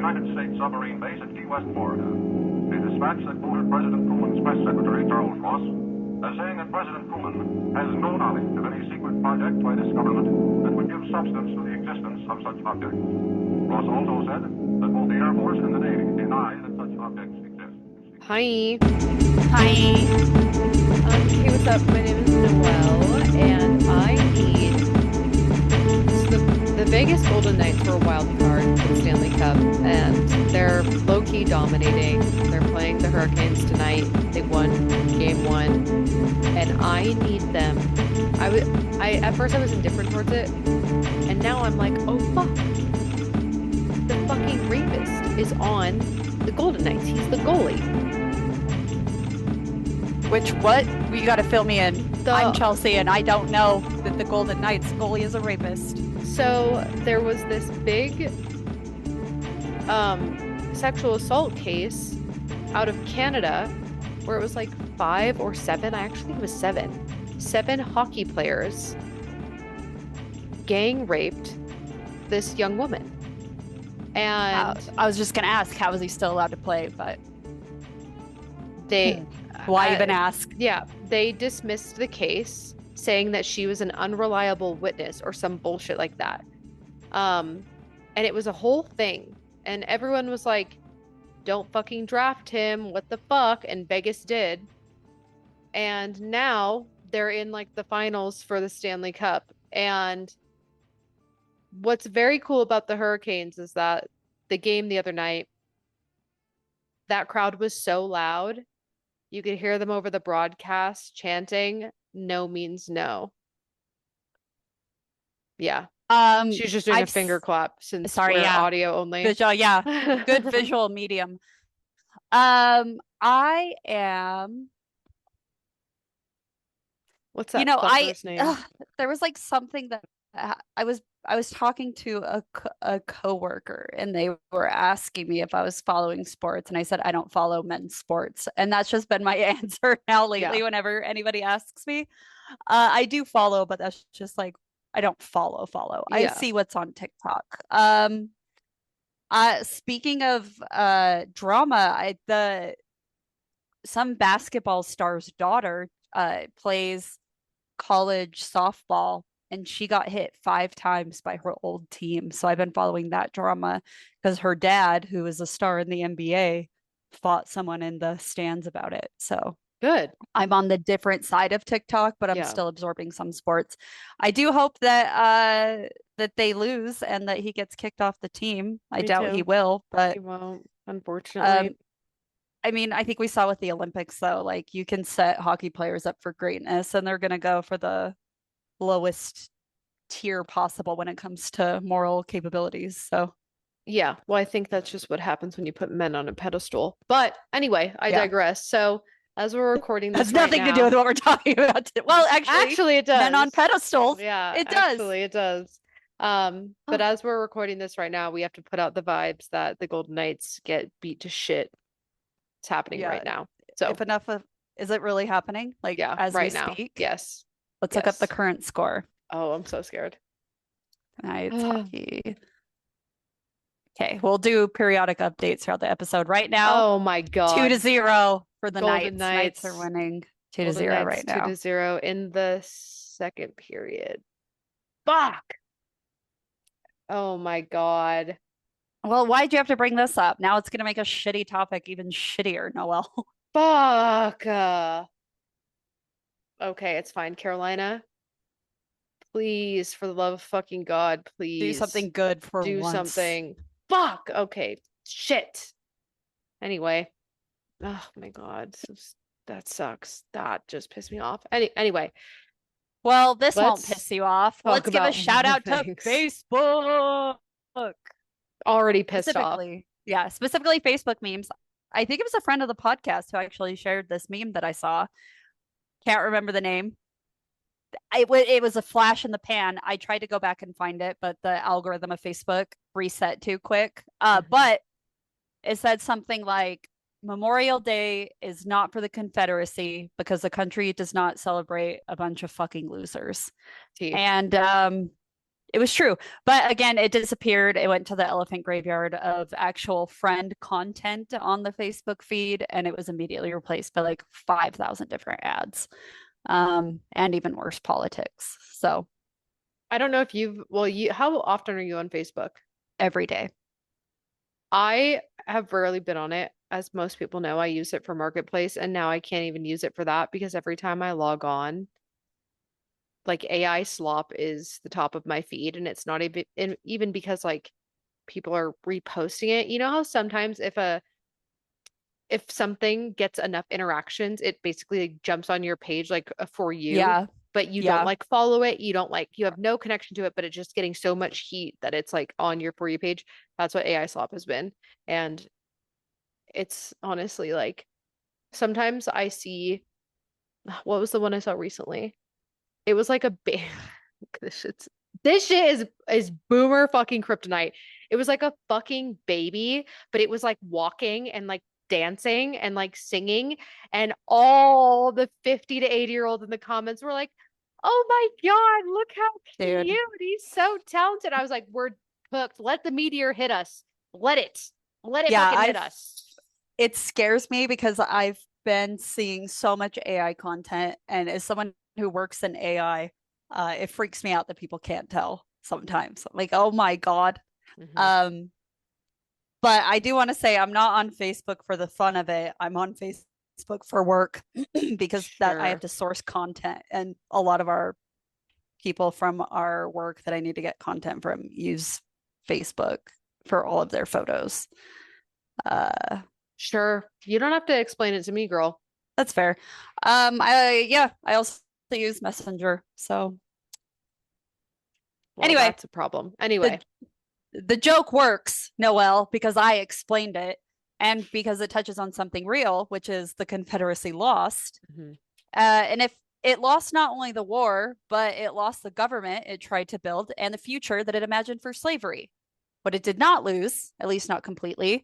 United States submarine base at Key West, Florida. A dispatch that quoted President Truman's press secretary, Charles Ross, as saying that President Truman has no knowledge of any secret project by this government that would give substance to the existence of such objects. Ross also said that both the Air Force and the Navy deny that such objects exist. Hi. Hi. Hey, what's up? My name is Noelle, and I need the Vegas Golden Knights were a wild card for the Stanley Cup, and they're low-key dominating. They're playing the Hurricanes tonight. They won game 1, and I need them. At first I was indifferent towards it, and now I'm like, oh fuck, the fucking rapist is on the Golden Knights. He's the goalie. Which what? You got to fill me in. I'm Chelsea, and I don't know that the Golden Knights goalie is a rapist. So there was this big sexual assault case out of Canada where it was like 5 or 7. I actually think it was 7. 7 hockey players gang raped this young woman. And I was just gonna ask, how is he still allowed to play? But they why even ask? Yeah, they dismissed the case, saying that she was an unreliable witness or some bullshit like that. And it was a whole thing. And everyone was like, don't fucking draft him. What the fuck? And Vegas did. And now they're in like the finals for the Stanley Cup. And what's very cool about the Hurricanes is that the game the other night, that crowd was so loud. You could hear them over the broadcast chanting, "No means no." Yeah. She's just doing a finger clap since we're audio only. Visual, yeah. Good visual medium. I am. What's that? Fucker's name? There was like something that I was talking to a coworker, and they were asking me if I was following sports, and I said I don't follow men's sports, and that's just been my answer now lately. Yeah. Whenever anybody asks me, I do follow, but that's just like I don't follow. Yeah. I see what's on TikTok. Speaking of drama, some basketball star's daughter plays college softball, and she got hit 5 times by her old team. So I've been following that drama because her dad, who is a star in the NBA, fought someone in the stands about it. So good. I'm on the different side of TikTok, but I'm still absorbing some sports. I do hope that they lose and that he gets kicked off the team. I doubt he will, but he won't, unfortunately. I mean, I think we saw with the Olympics, though, like you can set hockey players up for greatness, and they're going to go for the lowest tier possible when it comes to moral capabilities. So yeah, well, I think that's just what happens when you put men on a pedestal. But anyway, I digress. So as we're recording this, has nothing to do with what we're talking about today. Well, actually it does. Men on pedestals. Yeah, it does. Actually, it does. But as we're recording this right now, we have to put out the vibes that the Golden Knights get beat to shit. It's happening right now. So if enough of, is it really happening? Like as right we speak? Yes. Let's look up the current score. Oh, I'm so scared. Tonight's hockey. Okay, we'll do periodic updates throughout the episode. Right now, oh my god, 2-0 for the Golden Knights. Knights are winning 2-0 right now. 2-0 in the second period. Fuck. Oh my god. Well, why'd you have to bring this up? Now it's going to make a shitty topic even shittier, Noelle. Fuck. Okay, it's fine. Carolina, please, for the love of fucking God, please. Do something good for once. Do something. Fuck. Okay. Shit. Anyway. Oh my God. That sucks. That just pissed me off. Anyway. Well, this won't piss you off. Let's give a shout out to Facebook. Already pissed off. Yeah, specifically Facebook memes. I think it was a friend of the podcast who actually shared this meme that I saw. Can't remember the name. It was a flash in the pan. I tried to go back and find it, but the algorithm of Facebook reset too quick. But it said something like, Memorial Day is not for the Confederacy because the country does not celebrate a bunch of fucking losers. And It was true. But again, it disappeared. It went to the elephant graveyard of actual friend content on the Facebook feed, and it was immediately replaced by like 5,000 different ads, and even worse, politics. So I don't know if how often are you on Facebook? every day. I have rarely been on it. As most people know, I use it for Marketplace, and now I can't even use it for that because every time I log on, like AI slop is the top of my feed, and it's not even because like people are reposting it. You know how sometimes if something gets enough interactions, it basically like, jumps on your page like for you, Yeah. but you don't Yeah. like follow it. You don't like you have no connection to it, but it's just getting so much heat that it's like on your for you page. That's what AI slop has been. And it's honestly like sometimes I see what was the one I saw recently? It was like a big this shit's this shit is boomer fucking kryptonite. It was like a fucking baby, but it was like walking and like dancing and like singing, and all the 50 to 80-year-olds in the comments were like, "Oh my God, look how Dude. cute. He's so talented." I was like, "We're cooked. Let the meteor hit us. Let it. Let it Yeah, fucking hit us." it scares me because I've been seeing so much AI content, and as someone who works in AI, it freaks me out that people can't tell sometimes. Like, oh my God. Mhm. Um, but I do want to say I'm not on Facebook for the fun of it. I'm on Facebook for work because that I have Sure. to source content, and a lot of our people from our work that I need to get content from use Facebook for all of their photos. Uh, Sure. You don't have to explain it to me, girl. That's fair. I also use Messenger. So Well, anyway, that's a problem. the Anyway, the joke works, Noelle, because I explained it and because it touches on something real, which is the Confederacy lost. mhm. And if it lost not only the war, but it lost the government it tried to build and the future that it imagined for slavery. What it did not lose, at least not completely,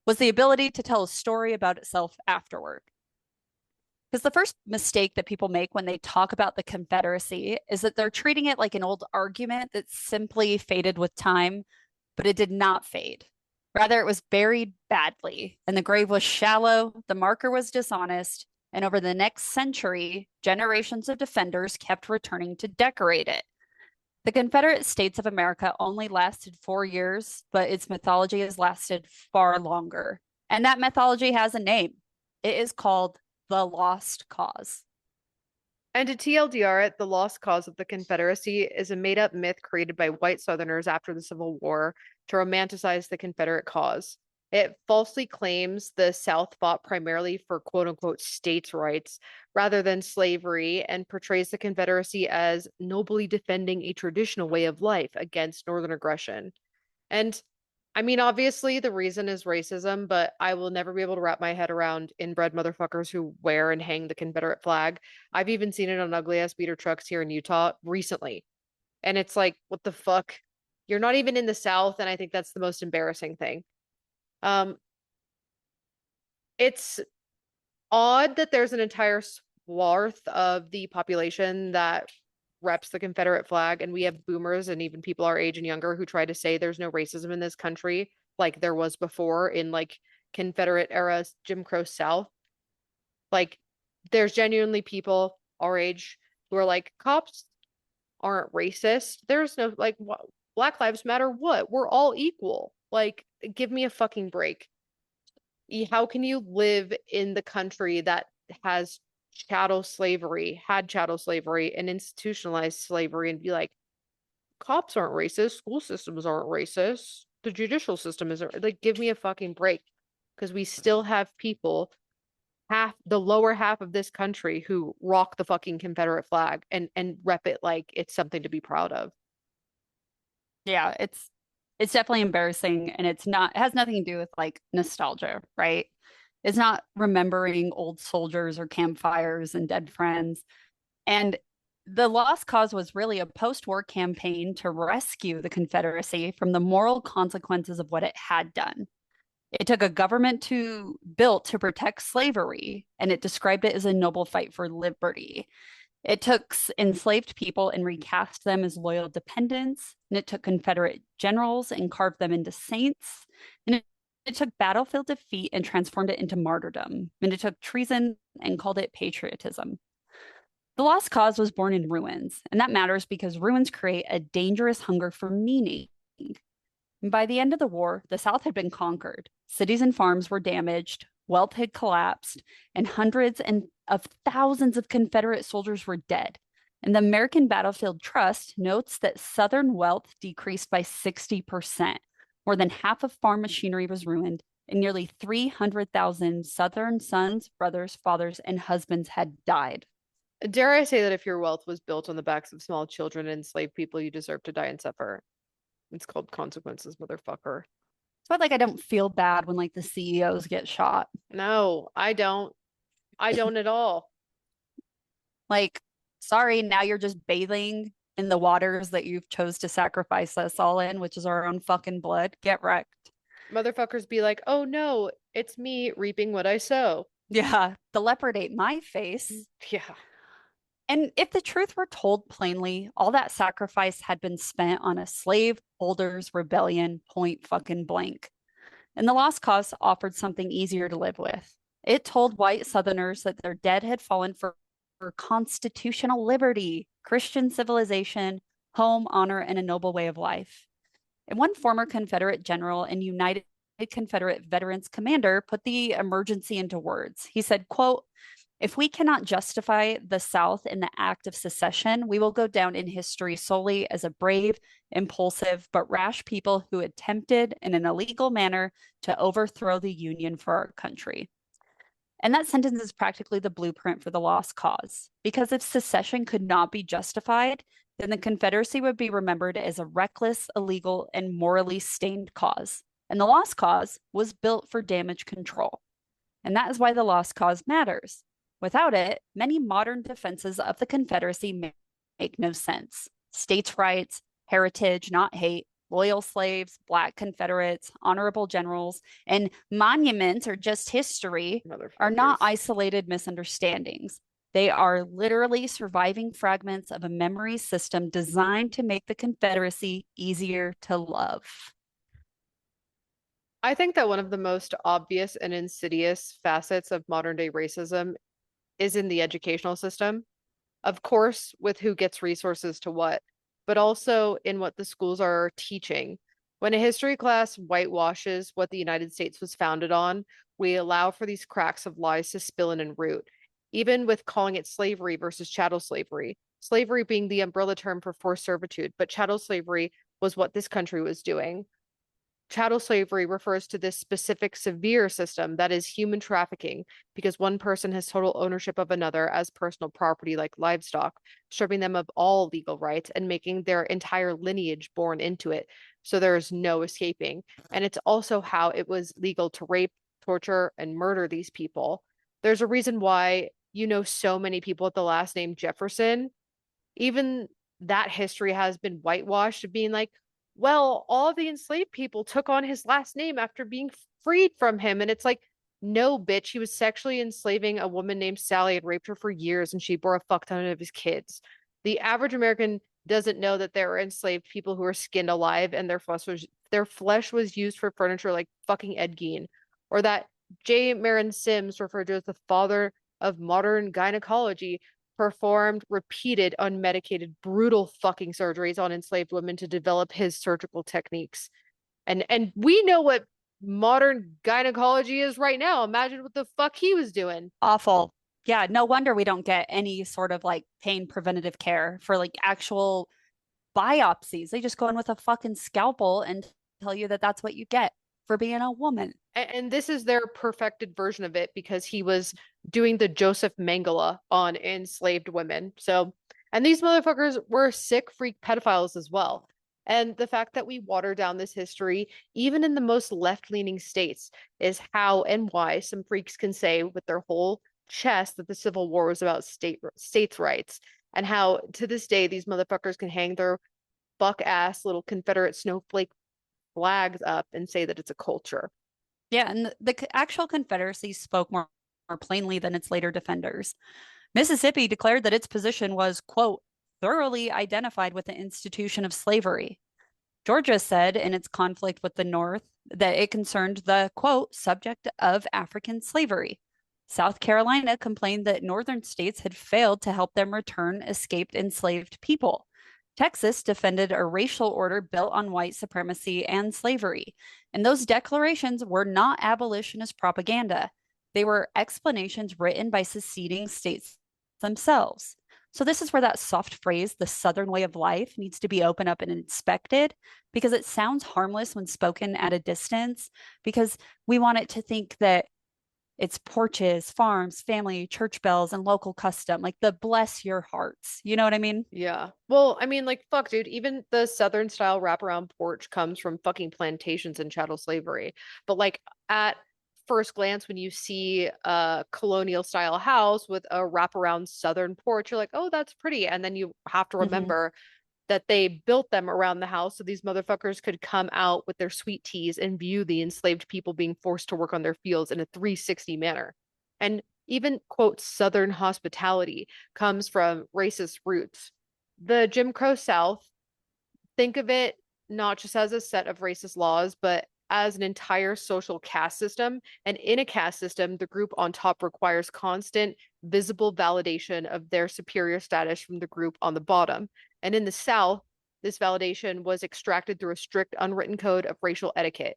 was the ability to tell a story about itself afterward. Because the first mistake that people make when they talk about the Confederacy is that they're treating it like an old argument that simply faded with time, but it did not fade. Rather, it was buried badly, and the grave was shallow, the marker was dishonest, and over the next century, generations of defenders kept returning to decorate it. The Confederate States of America only lasted 4 years, but its mythology has lasted far longer. And that mythology has a name. It is called the Lost Cause. And to TLDR it, the lost cause of the Confederacy is a made-up myth created by white Southerners after the Civil War to romanticize the Confederate cause. It falsely claims the South fought primarily for quote-unquote states' rights rather than slavery and portrays the Confederacy as nobly defending a traditional way of life against Northern aggression. And I mean, obviously, the reason is racism, but I will never be able to wrap my head around inbred motherfuckers who wear and hang the Confederate flag. I've even seen it on ugly ass beater trucks here in Utah recently. And it's like, what the fuck? You're not even in the South, and I think that's the most embarrassing thing. Um, it's odd that there's an entire swath of the population that reps the Confederate flag, and we have boomers and even people our age and younger who try to say there's no racism in this country like there was before in like Confederate era Jim Crow South. Like there's genuinely people our age who are like cops aren't racist. There's no like Black Lives Matter what? We're all equal. Like give me a fucking break. How can you live in the country that has had chattel slavery and institutionalized slavery and be like, cops aren't racist, school systems aren't racist, the judicial system isn't like, give me a fucking break. Because we still have people, half the lower half of this country who rock the fucking Confederate flag and rep it like it's something to be proud of. Yeah, it's definitely embarrassing, and it has nothing to do with like nostalgia, right? It's not remembering old soldiers or campfires and dead friends. And the Lost Cause was really a post-war campaign to rescue the Confederacy from the moral consequences of what it had done. It took a government built to protect slavery, and it described it as a noble fight for liberty. It took enslaved people and recast them as loyal dependents. And it took Confederate generals and carved them into saints. And it took battlefield defeat and transformed it into martyrdom. And it took treason and called it patriotism. The Lost Cause was born in ruins, and that matters because ruins create a dangerous hunger for meaning. And by the end of the war, the South had been conquered. Cities and farms were damaged, wealth had collapsed, and hundreds of thousands of Confederate soldiers were dead. And the American Battlefield Trust notes that Southern wealth decreased by 60%. More than half of farm machinery was ruined, and nearly 300,000 Southern sons, brothers, fathers, and husbands had died. Dare I say that if your wealth was built on the backs of small children and enslaved people, you deserve to die and suffer. It's called consequences, motherfucker. But like, I don't feel bad when like the CEOs get shot. No, I don't. I don't at all. Like, sorry, now you're just bathing in the waters that you've chose to sacrifice us all in, which is our own fucking blood. Get wrecked. Motherfuckers be like, oh no, it's me reaping what I sow. Yeah, the leopard ate my face. Yeah. And if the truth were told plainly, all that sacrifice had been spent on a slaveholders' rebellion, point fucking blank. And the Lost Cause offered something easier to live with. It told white Southerners that their dead had fallen for constitutional liberty, Christian civilization, home, honor, and a noble way of life. And one former Confederate general and United Confederate Veterans commander put the emergency into words. He said, quote, "If we cannot justify the South in the act of secession, we will go down in history solely as a brave, impulsive, but rash people who attempted in an illegal manner to overthrow the Union for our country." And that sentence is practically the blueprint for the Lost Cause. Because if secession could not be justified, then the Confederacy would be remembered as a reckless, illegal, and morally stained cause. And the Lost Cause was built for damage control. And that is why the Lost Cause matters. Without it, many modern defenses of the Confederacy make no sense. States' rights, heritage, not hate, loyal slaves, Black Confederates, honorable generals, and monuments or just history are not isolated misunderstandings. They are literally surviving fragments of a memory system designed to make the Confederacy easier to love. I think that one of the most obvious and insidious facets of modern day racism is in the educational system. Of course, with who gets resources to what, but also in what the schools are teaching. When a history class whitewashes what the United States was founded on, we allow for these cracks of lies to spill in and root, even with calling it slavery versus chattel slavery. Slavery being the umbrella term for forced servitude, but chattel slavery was what this country was doing. Chattel slavery refers to this specific severe system that is human trafficking because one person has total ownership of another as personal property like livestock, stripping them of all legal rights and making their entire lineage born into it. So there is no escaping. And it's also how it was legal to rape, torture, and murder these people. There's a reason why you know so many people with the last name Jefferson. Even that history has been whitewashed, being like, well, all the enslaved people took on his last name after being freed from him. And it's like, no, bitch, he was sexually enslaving a woman named Sally and raped her for years, and she bore a fuck ton of his kids. The average American doesn't know that there were enslaved people who were skinned alive and their flesh was used for furniture like fucking Ed Gein, or that J. Marin Sims, referred to as the father of modern gynecology, performed repeated unmedicated brutal fucking surgeries on enslaved women to develop his surgical techniques. And we know what modern gynecology is right now. Imagine what the fuck he was doing. Awful. Yeah, no wonder we don't get any sort of like pain preventative care for like actual biopsies. They just go in with a fucking scalpel and tell you that that's what you get for being a woman. And this is their perfected version of it because he was doing the Joseph Mengele on enslaved women. So, and these motherfuckers were sick freak pedophiles as well. And the fact that we water down this history, even in the most left-leaning states, is how and why some freaks can say with their whole chest that the Civil War was about states' rights, and how to this day these motherfuckers can hang their buck-ass little Confederate snowflake flags up and say that it's a culture. Yeah, and the actual Confederacy spoke more plainly than its later defenders. Mississippi declared that its position was, quote, thoroughly identified with the institution of slavery. Georgia said in its conflict with the North that it concerned the, quote, subject of African slavery. South Carolina complained that northern states had failed to help them return escaped enslaved people. Texas defended a racial order built on white supremacy and slavery. And those declarations were not abolitionist propaganda. They were explanations written by seceding states themselves. So this is where that soft phrase, the Southern way of life, needs to be opened up and inspected, because it sounds harmless when spoken at a distance, because we want it to think that it's porches, farms, family, church bells, and local custom, like the bless your hearts. You know what I mean? Yeah. Well, I mean, like, fuck, dude, even the Southern style wraparound porch comes from fucking plantations and chattel slavery. But like at first glance, when you see a colonial style house with a wraparound Southern porch, you're like, oh, that's pretty. And then you have to remember that they built them around the house so these motherfuckers could come out with their sweet teas and view the enslaved people being forced to work on their fields in a 360 manner. And even, quote, Southern hospitality comes from racist roots. The Jim Crow South, think of it not just as a set of racist laws, but as an entire social caste system. And in a caste system, the group on top requires constant, visible validation of their superior status from the group on the bottom. And in the South, this validation was extracted through a strict unwritten code of racial etiquette,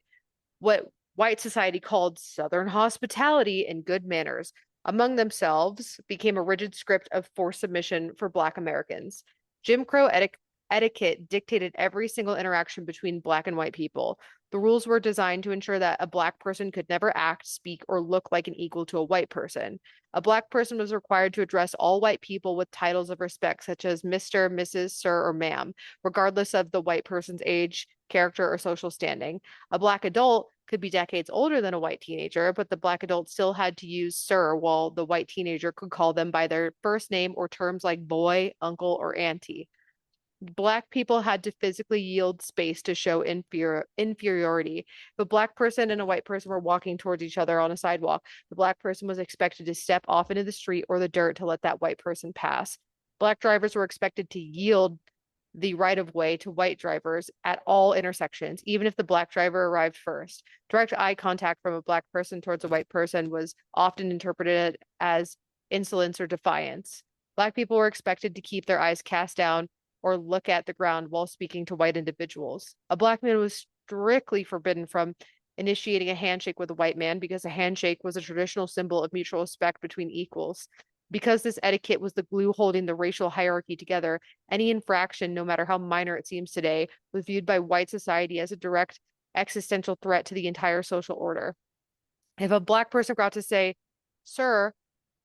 what white society called Southern hospitality and good manners, among themselves became a rigid script of forced submission for Black Americans. Jim Crow etiquette dictated every single interaction between Black and white people. The rules were designed to ensure that a Black person could never act, speak, or look like an equal to a white person. A Black person was required to address all white people with titles of respect, such as Mr., Mrs., Sir, or Ma'am, regardless of the white person's age, character, or social standing. A Black adult could be decades older than a white teenager, but the Black adult still had to use sir, while the white teenager could call them by their first name or terms like boy, uncle, or auntie. Black people had to physically yield space to show inferiority. If a Black person and a white person were walking towards each other on a sidewalk, the Black person was expected to step off into the street or the dirt to let that white person pass. Black drivers were expected to yield the right of way to white drivers at all intersections, even if the Black driver arrived first. Direct eye contact from a Black person towards a white person was often interpreted as insolence or defiance. Black people were expected to keep their eyes cast down or look at the ground while speaking to white individuals. A Black man was strictly forbidden from initiating a handshake with a white man because a handshake was a traditional symbol of mutual respect between equals. Because this etiquette was the glue holding the racial hierarchy together, any infraction, no matter how minor it seems today, was viewed by white society as a direct existential threat to the entire social order. If a Black person got to say, sir,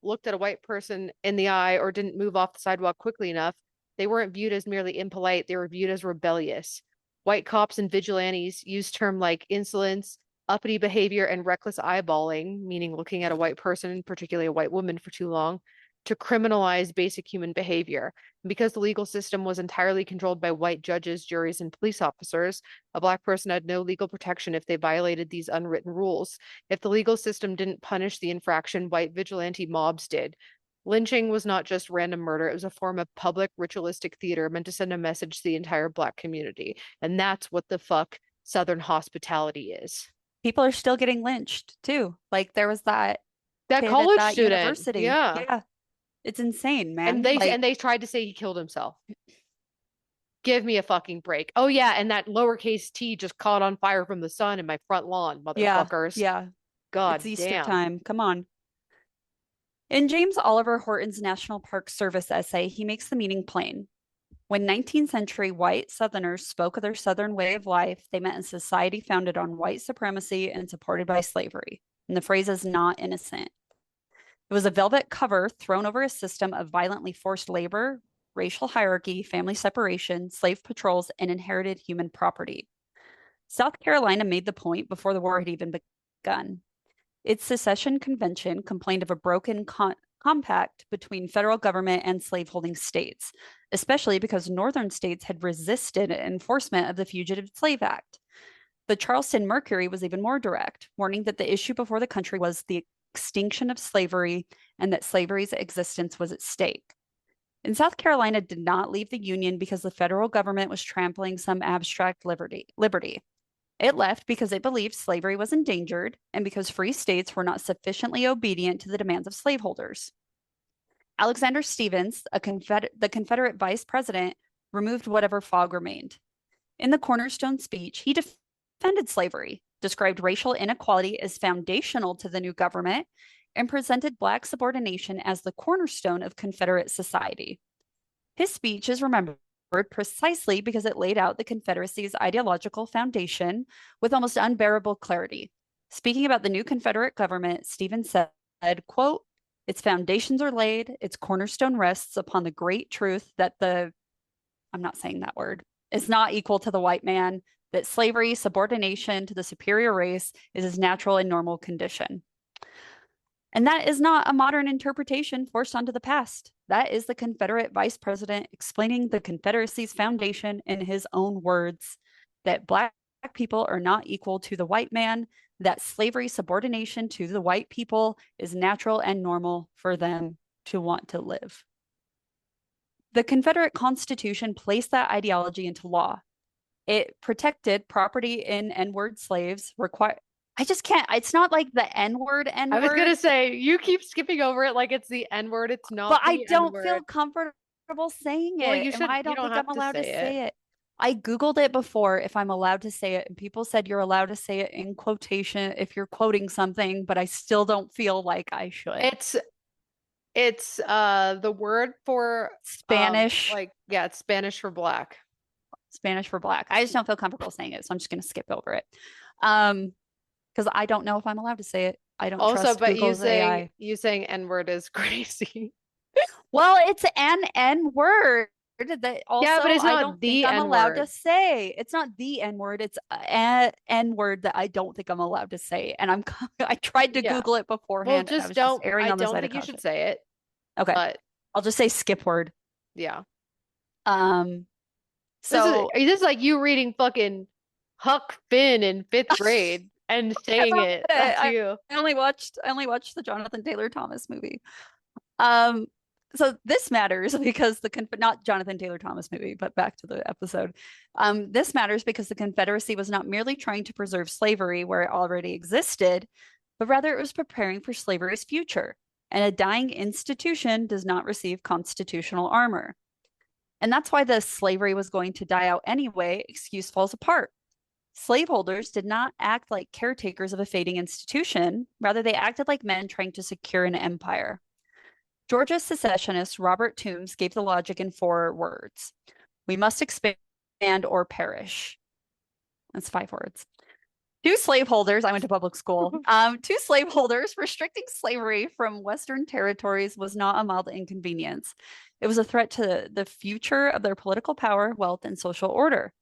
looked at a white person in the eye, or didn't move off the sidewalk quickly enough, they weren't viewed as merely impolite, they were viewed as rebellious. White cops and vigilantes used terms like insolence, uppity behavior, and reckless eyeballing, meaning looking at a white person, particularly a white woman, for too long, to criminalize basic human behavior. And because the legal system was entirely controlled by white judges, juries, and police officers, a Black person had no legal protection if they violated these unwritten rules. If the legal system didn't punish the infraction, white vigilante mobs did. Lynching was not just random murder, it was a form of public ritualistic theater meant to send a message to the entire Black community. And that's what the fuck Southern hospitality is. People are still getting lynched too. Like there was that college at student. university. Yeah. It's insane, man. And they tried to say he killed himself. Give me a fucking break. Oh yeah, and that lowercase t just caught on fire from the sun in my front lawn, motherfuckers. Yeah. God it's Easter damn. time. Come on. In James Oliver Horton's National Park Service essay, he makes the meaning plain. When 19th century white Southerners spoke of their Southern way of life, they meant a society founded on white supremacy and supported by slavery. And the phrase is not innocent. It was a velvet cover thrown over a system of violently forced labor, racial hierarchy, family separation, slave patrols, and inherited human property. South Carolina made the point before the war had even begun. Its secession convention complained of a broken compact between federal government and slaveholding states, especially because northern states had resisted enforcement of the Fugitive Slave Act. The Charleston Mercury was even more direct, warning that the issue before the country was the extinction of slavery and that slavery's existence was at stake. And South Carolina did not leave the Union because the federal government was trampling some abstract liberty. It left because it believed slavery was endangered and because free states were not sufficiently obedient to the demands of slaveholders. Alexander Stephens, the Confederate vice president, removed whatever fog remained. In the Cornerstone speech, he defended slavery, described racial inequality as foundational to the new government, and presented Black subordination as the cornerstone of Confederate society. His speech is remembered precisely because it laid out the Confederacy's ideological foundation with almost unbearable clarity. Speaking about the new Confederate government, Stephens said, quote, "Its foundations are laid, its cornerstone rests upon the great truth that I'm not saying that word, is not equal to the white man, that slavery, subordination to the superior race is his natural and normal condition." And that is not a modern interpretation forced onto the past. That is the Confederate vice president explaining the Confederacy's foundation in his own words, that Black people are not equal to the white man, that slavery subordination to the white people is natural and normal for them to want to live. The Confederate Constitution placed that ideology into law. It protected property in N-word slaves, I just can't. It's not like the N-word. I was gonna say, you keep skipping over it like it's the N-word. It's not. But the I don't N-word. feel comfortable saying it. Well, you should. I don't think I'm allowed to say say it. I Googled it before if I'm allowed to say it, and people said you're allowed to say it in quotation if you're quoting something, but I still don't feel like I should. It's the word for Spanish. It's Spanish for black. Spanish for black. I just don't feel comfortable saying it, so I'm just gonna skip over it. Because I don't know if I'm allowed to say it. I don't trust Google's AI. You saying N-word is crazy. Well, it's an N-word that also but it's not I don't think I'm allowed to say. It's not the N-word. It's an N-word that I don't think I'm allowed to say. And I tried to Google it beforehand. Well, just don't. I don't think you should say it. Okay, but I'll just say skip word. Yeah. So this is like you reading fucking Huck Finn in 5th grade and saying it. That's you. I only watched the Jonathan Taylor Thomas movie. So this matters because not Jonathan Taylor Thomas movie, but back to the episode. This matters because the Confederacy was not merely trying to preserve slavery where it already existed, but rather it was preparing for slavery's future. And a dying institution does not receive constitutional armor. And that's why the slavery was going to die out anyway excuse falls apart. Slaveholders did not act like caretakers of a fading institution. Rather, they acted like men trying to secure an empire. Georgia secessionist Robert Toombs gave the logic in 4 words. We must expand or perish. That's 5 words. 2 slaveholders, I went to public school. 2 slaveholders restricting slavery from Western territories was not a mild inconvenience. It was a threat to the future of their political power, wealth, and social order.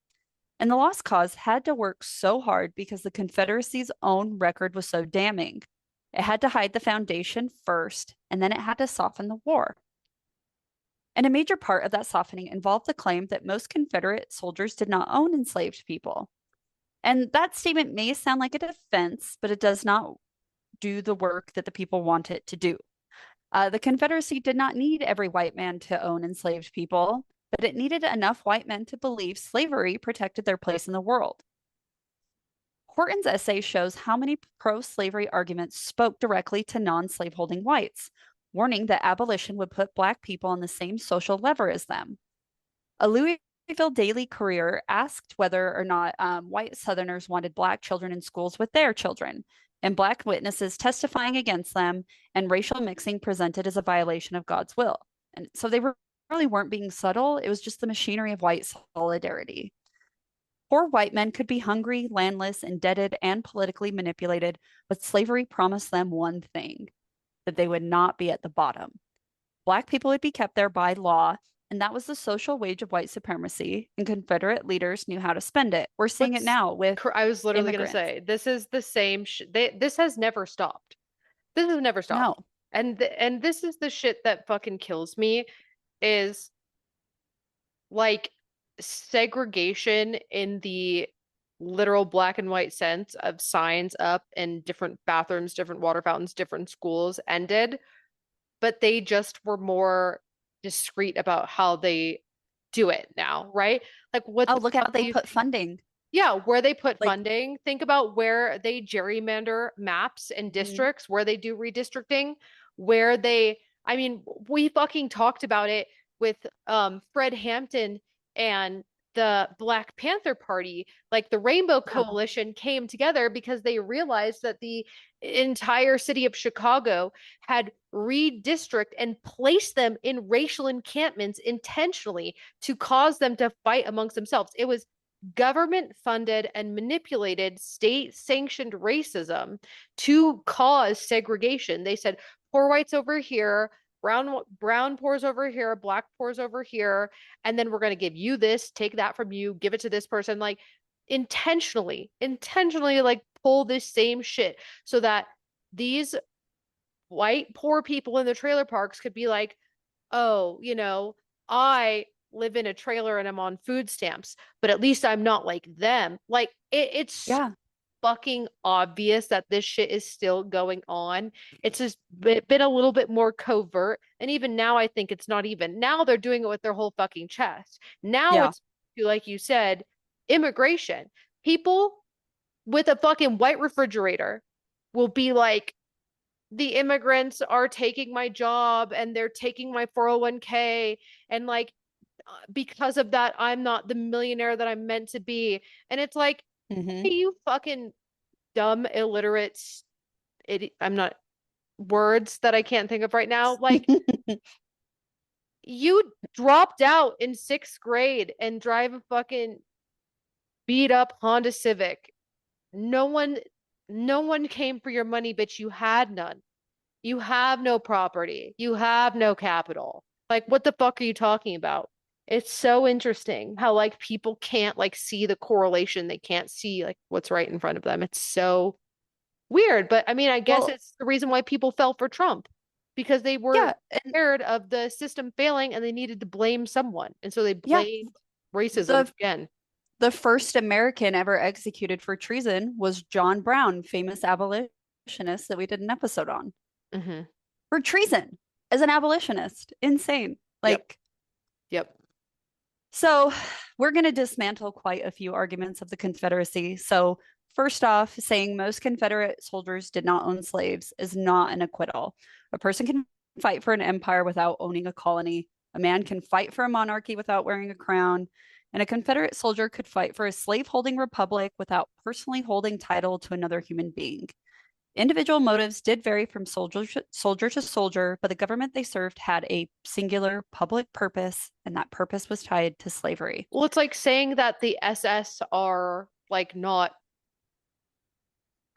And the lost cause had to work so hard because the Confederacy's own record was so damning. It had to hide the foundation first, and then it had to soften the war. And a major part of that softening involved the claim that most Confederate soldiers did not own enslaved people. And that statement may sound like a defense, but it does not do the work that the people want it to do. The Confederacy did not need every white man to own enslaved people, but it needed enough white men to believe slavery protected their place in the world. Horton's essay shows how many pro-slavery arguments spoke directly to non-slaveholding whites, warning that abolition would put Black people on the same social lever as them. A Louisville Daily Courier asked whether or not white Southerners wanted Black children in schools with their children, and Black witnesses testifying against them, and racial mixing presented as a violation of God's will. And so they really weren't being subtle. It was just the machinery of white solidarity. Poor white men could be hungry, landless, indebted, and politically manipulated, but slavery promised them one thing, that they would not be at the bottom. Black people would be kept there by law, and that was the social wage of white supremacy, and Confederate leaders knew how to spend it. We're seeing it now with I was literally going to say, this is the same this has never stopped. This has never stopped. No. And this is the shit that fucking kills me is like segregation in the literal black and white sense of signs up in different bathrooms, different water fountains, different schools ended, but they just were more discreet about how they do it now, right? Like what Oh, the look fuck how do they you put funding. yeah, where they put Like, funding. Think about where they gerrymander maps and mhm. districts, where they do redistricting, where they, I mean, we fucking talked about it with Fred Hampton and the Black Panther Party. Like the Rainbow Yeah. Coalition came together because they realized that the entire city of Chicago had redistrict and placed them in racial encampments intentionally to cause them to fight amongst themselves. It was government funded and manipulated state sanctioned racism to cause segregation. They said poor whites over here, brown poors over here, black poors over here, and then we're going to give you this, take that from you, give it to this person, like intentionally like pull this same shit so that these white poor people in the trailer parks could be like, oh, I live in a trailer and I'm on food stamps, but at least I'm not like them. Like it's Yeah. fucking obvious that this shit is still going on. It's just been a little bit more covert. And even now, I think it's not even. Now they're doing it with their whole fucking chest. Now Yeah. it's, like you said, immigration. People with a fucking white refrigerator will be like, the immigrants are taking my job and they're taking my 401k and like because of that I'm not the millionaire that I'm meant to be. And it's like, Hmm. hey, you fucking dumb illiterate idiot. I'm not words that I can't think of right now. Like you dropped out in 6th grade and drive a fucking beat up Honda Civic. No one no one came for your money, but you had none. You have no property. You have no capital. Like, what the fuck are you talking about? It's so interesting how like people can't like see the correlation. They can't see like what's right in front of them. It's so weird. But I mean, I guess Well, it's the reason why people fell for Trump because they were yeah, and scared of the system failing and they needed to blame someone. And so they yeah, blamed racism the again. the first American ever executed for treason was John Brown, famous abolitionist that we did an episode on Hmm. for treason as an abolitionist. Insane. Yep. Like, Yep. so we're going to dismantle quite a few arguments of the Confederacy. So, first off, saying most Confederate soldiers did not own slaves is not an acquittal. A person can fight for an empire without owning a colony. A man can fight for a monarchy without wearing a crown. And a Confederate soldier could fight for a slaveholding republic without personally holding title to another human being. Individual motives did vary from soldier to soldier, but the government they served had a singular public purpose, and that purpose was tied to slavery. Well, it's like saying that the SS are like not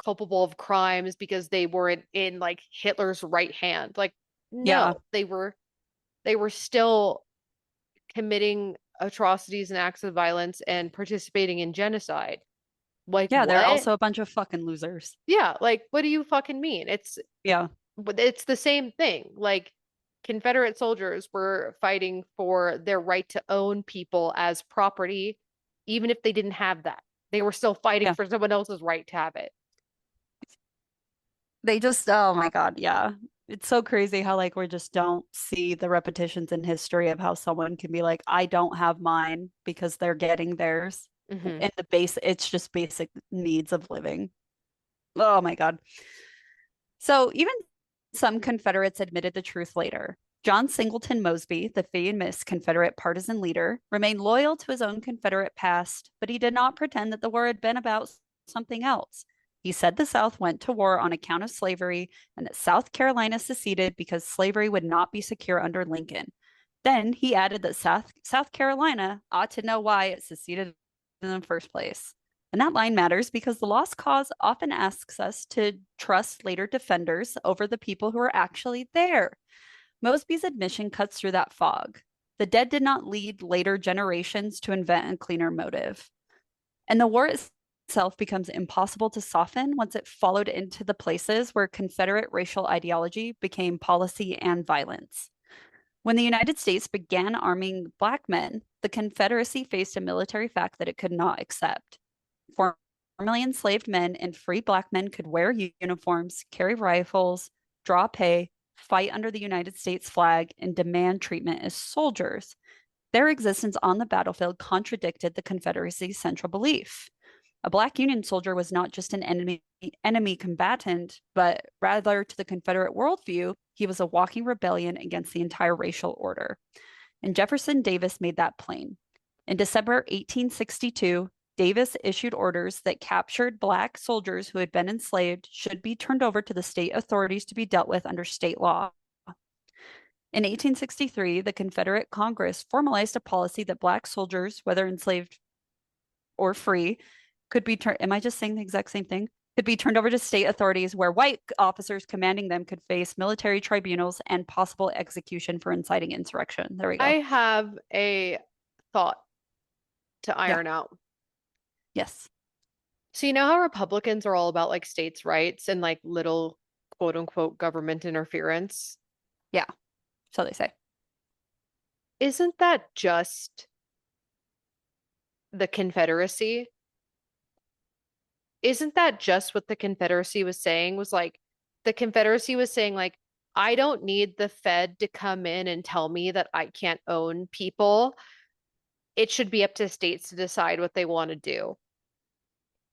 culpable of crimes because they were in like Hitler's right hand. Like, Yeah. no, they were still committing atrocities and acts of violence and participating in genocide. Like Yeah, they're what? also a bunch of fucking losers. Yeah, like what do you fucking mean? Yeah. It's the same thing. Like Confederate soldiers were fighting for their right to own people as property, even if they didn't have that. They were still fighting Yeah. for someone else's right to have it. They just, oh my God, yeah. It's so crazy how like we just don't see the repetitions in history of how someone can be like, I don't have mine because they're getting theirs. Hmm. And it's just basic needs of living. Oh my God. So even some Confederates admitted the truth later. John Singleton Mosby, the famous Confederate partisan leader, remained loyal to his own Confederate past, but he did not pretend that the war had been about something else. He said the South went to war on account of slavery and that South Carolina seceded because slavery would not be secure under Lincoln. Then he added that South Carolina ought to know why it seceded in the first place. And that line matters because the lost cause often asks us to trust later defenders over the people who are actually there. Mosby's admission cuts through that fog. The dead did not lead later generations to invent a cleaner motive. And the war itself becomes impossible to soften once it followed into the places where Confederate racial ideology became policy and violence. When the United States began arming Black men, the Confederacy faced a military fact that it could not accept. formerly enslaved men and free Black men could wear uniforms, carry rifles, draw pay, fight under the United States flag, and demand treatment as soldiers. Their existence on the battlefield contradicted the Confederacy's central belief. A Black Union soldier was not just an enemy combatant, but rather, to the Confederate worldview, he was a walking rebellion against the entire racial order. And Jefferson Davis made that plain. In December 1862, Davis issued orders that captured Black soldiers who had been enslaved should be turned over to the state authorities to be dealt with under state law. In 1863, the Confederate Congress formalized a policy that Black soldiers, whether enslaved or free, could be turned, am I just saying the exact same thing? Could be turned over to state authorities where white officers commanding them could face military tribunals and possible execution for inciting insurrection. There we go. I have a thought to iron out. Yes. So you know how Republicans are all about like states' rights and like little quote unquote government interference? Yeah. So they say. Isn't that just the Confederacy? Isn't that just what the Confederacy was saying? Was like the Confederacy was saying like, I don't need the Fed to come in and tell me that I can't own people. It should be up to states to decide what they want to do.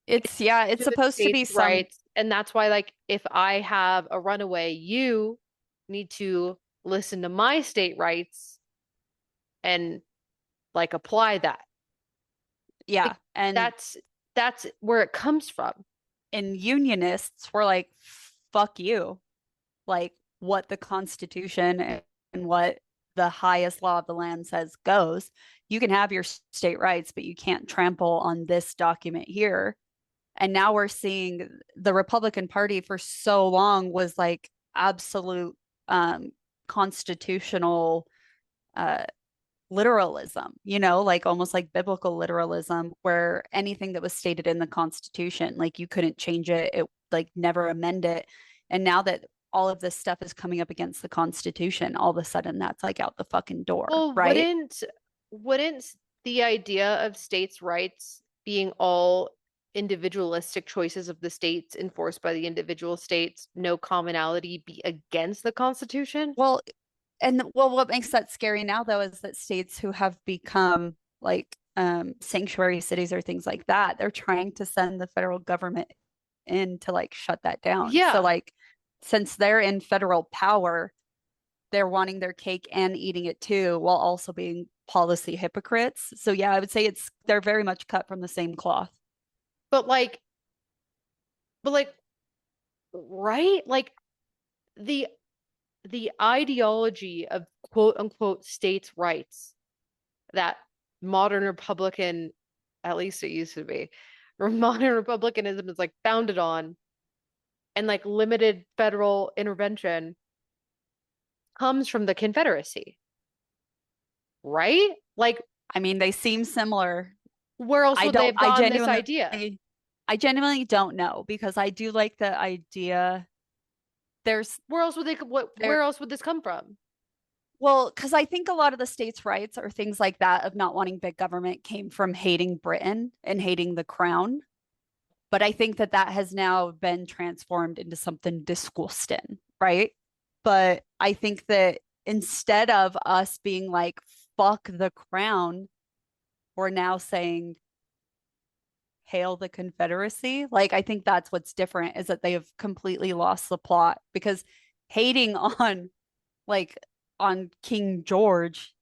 It's supposed to be States' rights, and that's why like if I have a runaway, you need to listen to my state rights and like apply that. Yeah, Like, and that's where it comes from. And unionists were like, fuck you. Like what the Constitution and what the highest law of the land says goes. You can have your state rights, but you can't trample on this document here. And now we're seeing the Republican Party for so long was like absolute constitutional literalism, like almost like biblical literalism, where anything that was stated in the Constitution, like you couldn't change it, like never amend it. And now that all of this stuff is coming up against the Constitution, all of a sudden that's like out the fucking door, Well, right? wouldn't the idea of states' rights being all individualistic choices of the states enforced by the individual states, no commonality, be against the Constitution? Well, what makes that scary now though is that states who have become like sanctuary cities or things like that, they're trying to send the federal government in to like shut that down. Yeah. So like since they're in federal power, they're wanting their cake and eating it too, while also being policy hypocrites. So yeah, I would say they're very much cut from the same cloth. But like, right? Like the ideology of quote unquote states' rights that modern Republican, at least it used to be, or modern Republicanism is like founded on, and like limited federal intervention comes from the Confederacy, right? Like, I mean, they seem similar. where else would they have gotten this idea? I genuinely don't know, because I do like the idea. Where else would this come from? Well, because I think a lot of the states' rights or things like that of not wanting big government came from hating Britain and hating the crown. But I think that has now been transformed into something disgusting, right? But I think that instead of us being like, fuck the crown, we're now saying, hail the Confederacy. Like, I think that's what's different, is that they have completely lost the plot, because hating on King George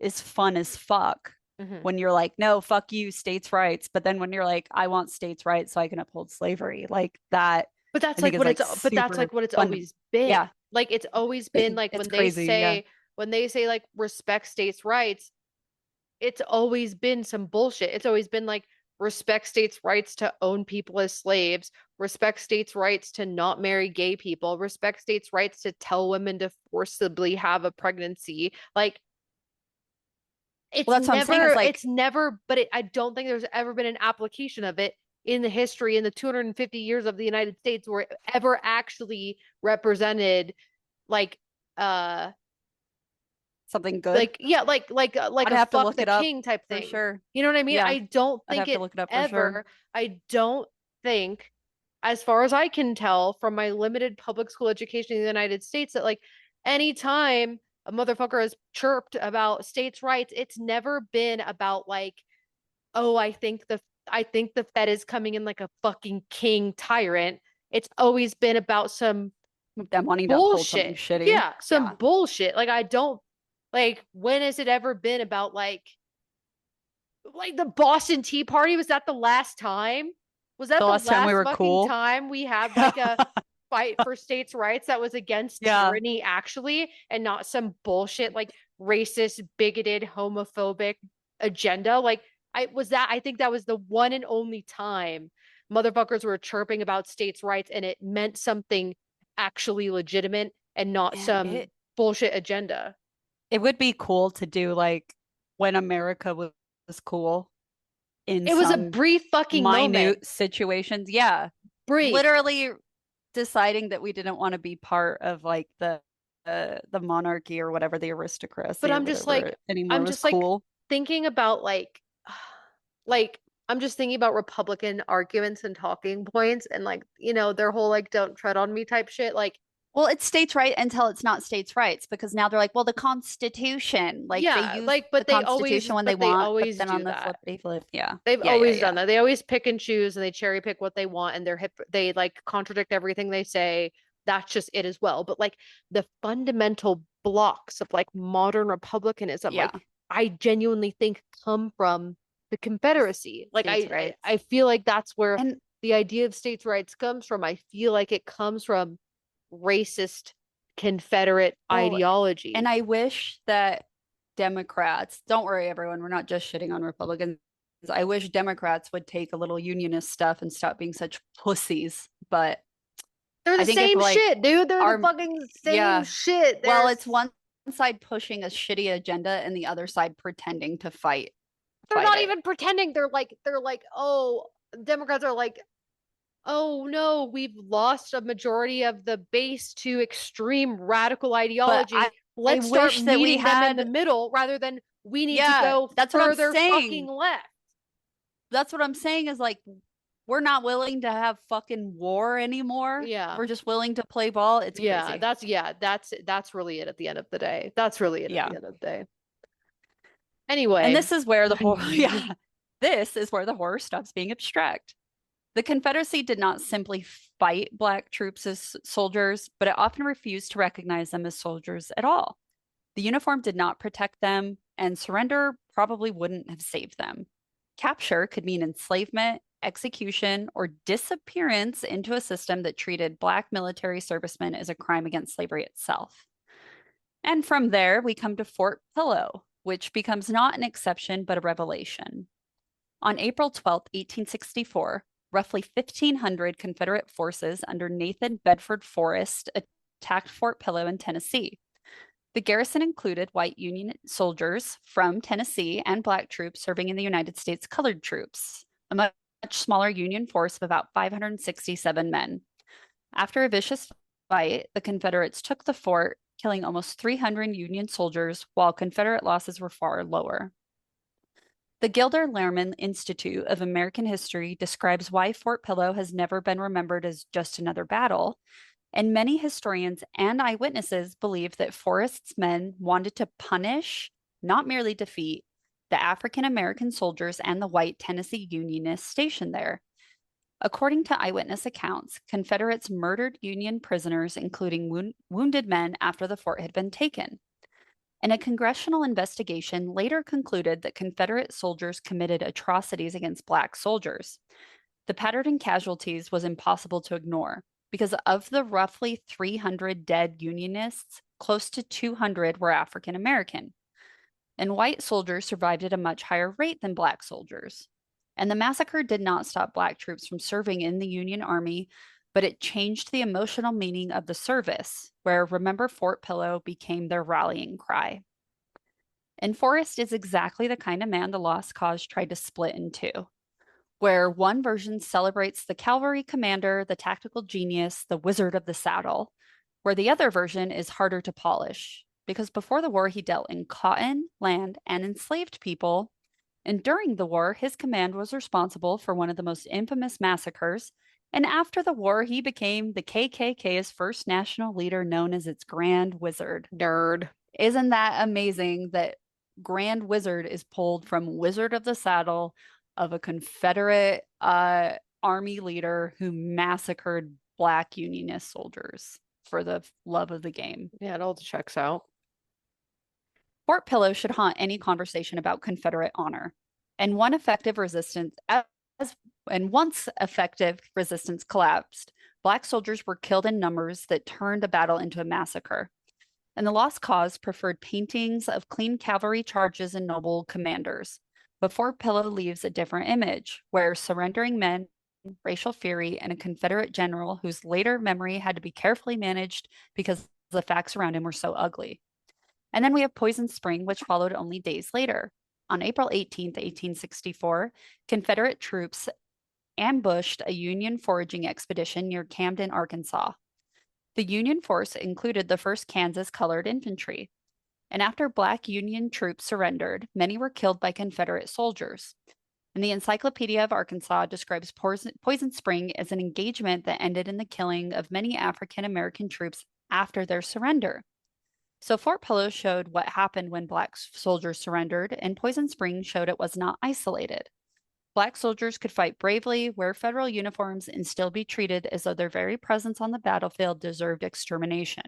is fun as fuck when you're like, no, fuck you, states' rights. But then when you're like, I want states' rights so I can uphold slavery, like that. But that's like what it's always been. Yeah. Like it's always been like when they say like respect states' rights, it's always been some bullshit. It's always been like respect states' rights to own people as slaves, respect states' rights to not marry gay people, respect states' rights to tell women to forcibly have a pregnancy. Like it's never, but I don't think there's ever been an application of it in the history in the 250 years of the United States where it ever actually represented like something good. Like, yeah, like I'd a have to fuck look the it up king type for thing. sure. You know what I mean? Yeah, I don't I'd think have to it look it up for ever, sure. I don't think, as far as I can tell from my limited public school education in the United States, that like anytime a motherfucker has chirped about states' rights, it's never been about like, oh, I think the Fed is coming in like a fucking king tyrant. It's always been about some Them wanting to uphold something bullshit. shitty. Yeah, some bullshit. Like I don't like when has it ever been about like the Boston Tea Party? Was that the last time? Was that The the last time we last were fucking cool. time we had like a fight for states' rights that was against Yeah. tyranny actually, and not some bullshit like racist, bigoted, homophobic agenda? Like I think that was the one and only time motherfuckers were chirping about states' rights and it meant something actually legitimate and not Man, some bullshit agenda. it would be cool to do like when America was cool in It was a some brief fucking moment. minute situations. Yeah. Brief. Literally deciding that we didn't want to be part of like the monarchy or whatever, the aristocracy But or I'm just whatever like anymore I'm was just like cool. thinking about like I'm just thinking about Republican arguments and talking points and like, you know, their whole like don't tread on me type shit. Like, Well, it's states' right until it's not states' rights because now they're like, well, the Constitution, like they yeah, use like the Constitution when they they want, but always then on do the that. flippity flip, yeah, They've yeah, yeah, always yeah. done that. They always pick and choose and they cherry pick what they want and they like contradict everything they say. That's just it as well. But like the fundamental blocks of like modern republicanism, Yeah. like I genuinely think come from the Confederacy. Like States' rights. I feel like that's where And the idea of states' rights comes from. I feel like it comes from racist Confederate ideology. and I wish that Democrats, don't worry, everyone, we're not just shitting on Republicans. I wish Democrats would take a little unionist stuff and stop being such pussies. But They're the I think if same like shit, dude. They're the our, fucking same yeah, shit. well, it's one side pushing a shitty agenda and the other side pretending to fight. They're not even pretending. They're like, oh, Democrats are like, oh no, we've lost a majority of the base to extreme radical ideology. Let's start wish that we meeting them in had the middle rather than we need to Yeah, go that's what I'm further saying. fucking left. That's what I'm saying is like we're not willing to have fucking war anymore. Yeah. We're just willing to play ball. It's crazy. That's really it at the end of the day. That's really it Yeah. at the end of the day. Anyway. And this is where the horror this is where the horror stops being abstract. The Confederacy did not simply fight Black troops as soldiers, but it often refused to recognize them as soldiers at all. The uniform did not protect them, and surrender probably wouldn't have saved them. Capture could mean enslavement, execution, or disappearance into a system that treated Black military servicemen as a crime against slavery itself. And from there, we come to Fort Pillow, which becomes not an exception, but a revelation. On April 12, 1864, roughly 1,500 Confederate forces under Nathan Bedford Forrest attacked Fort Pillow in Tennessee. The garrison included white Union soldiers from Tennessee and Black troops serving in the United States Colored Troops, a much smaller Union force of about 567 men. After a vicious fight, the Confederates took the fort, killing almost 300 Union soldiers, while Confederate losses were far lower. The Gilder Lehrman Institute of American History describes why Fort Pillow has never been remembered as just another battle, and many historians and eyewitnesses believe that Forrest's men wanted to punish, not merely defeat, the African American soldiers and the white Tennessee Unionists stationed there. According to eyewitness accounts, Confederates murdered Union prisoners, including wounded men, after the fort had been taken. And a congressional investigation later concluded that Confederate soldiers committed atrocities against Black soldiers. The pattern in casualties was impossible to ignore because of the roughly 300 dead Unionists, close to 200 were African American. And white soldiers survived at a much higher rate than Black soldiers. And the massacre did not stop Black troops from serving in the Union Army, but it changed the emotional meaning of the service, where Remember Fort Pillow became their rallying cry. And Forrest is exactly the kind of man the Lost Cause tried to split in two, where one version celebrates the cavalry commander, the tactical genius, the wizard of the saddle, where the other version is harder to polish, because before the war, he dealt in cotton, land, and enslaved people. And during the war, his command was responsible for one of the most infamous massacres. And after the war, he became the KKK's first national leader, known as its Grand Wizard. Nerd. Isn't that amazing that Grand Wizard is pulled from Wizard of the Saddle of a Confederate army leader who massacred Black Unionist soldiers for the love of the game? Yeah, it all checks out. Fort Pillow should haunt any conversation about Confederate honor. And once effective resistance collapsed, Black soldiers were killed in numbers that turned the battle into a massacre. And the lost cause preferred paintings of clean cavalry charges and noble commanders. But Fort Pillow leaves a different image, where surrendering men, racial fury, and a Confederate general whose later memory had to be carefully managed because the facts around him were so ugly. And then we have Poison Spring, which followed only days later. On April 18th, 1864, Confederate troops ambushed a Union foraging expedition near Camden, Arkansas. The Union force included the 1st Kansas Colored Infantry. And after Black Union troops surrendered, many were killed by Confederate soldiers. And the Encyclopedia of Arkansas describes Poison Spring as an engagement that ended in the killing of many African American troops after their surrender. So Fort Pillow showed what happened when Black soldiers surrendered, and Poison Spring showed it was not isolated. Black soldiers could fight bravely, wear federal uniforms, and still be treated as though their very presence on the battlefield deserved extermination.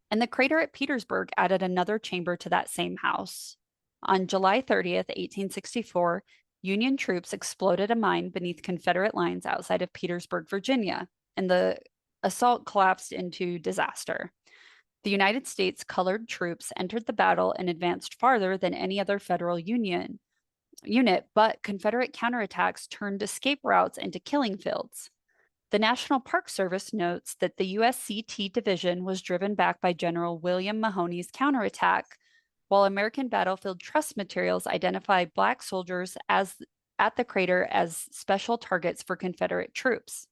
And the crater at Petersburg added another chamber to that same house. On July 30th, 1864, Union troops exploded a mine beneath Confederate lines outside of Petersburg, Virginia, and the assault collapsed into disaster. The United States colored troops entered the battle and advanced farther than any other federal unit, but Confederate counterattacks turned escape routes into killing fields. The National Park Service notes that the USCT division was driven back by General William Mahoney's counterattack, while American battlefield trust materials identify Black soldiers at the crater as special targets for Confederate troops.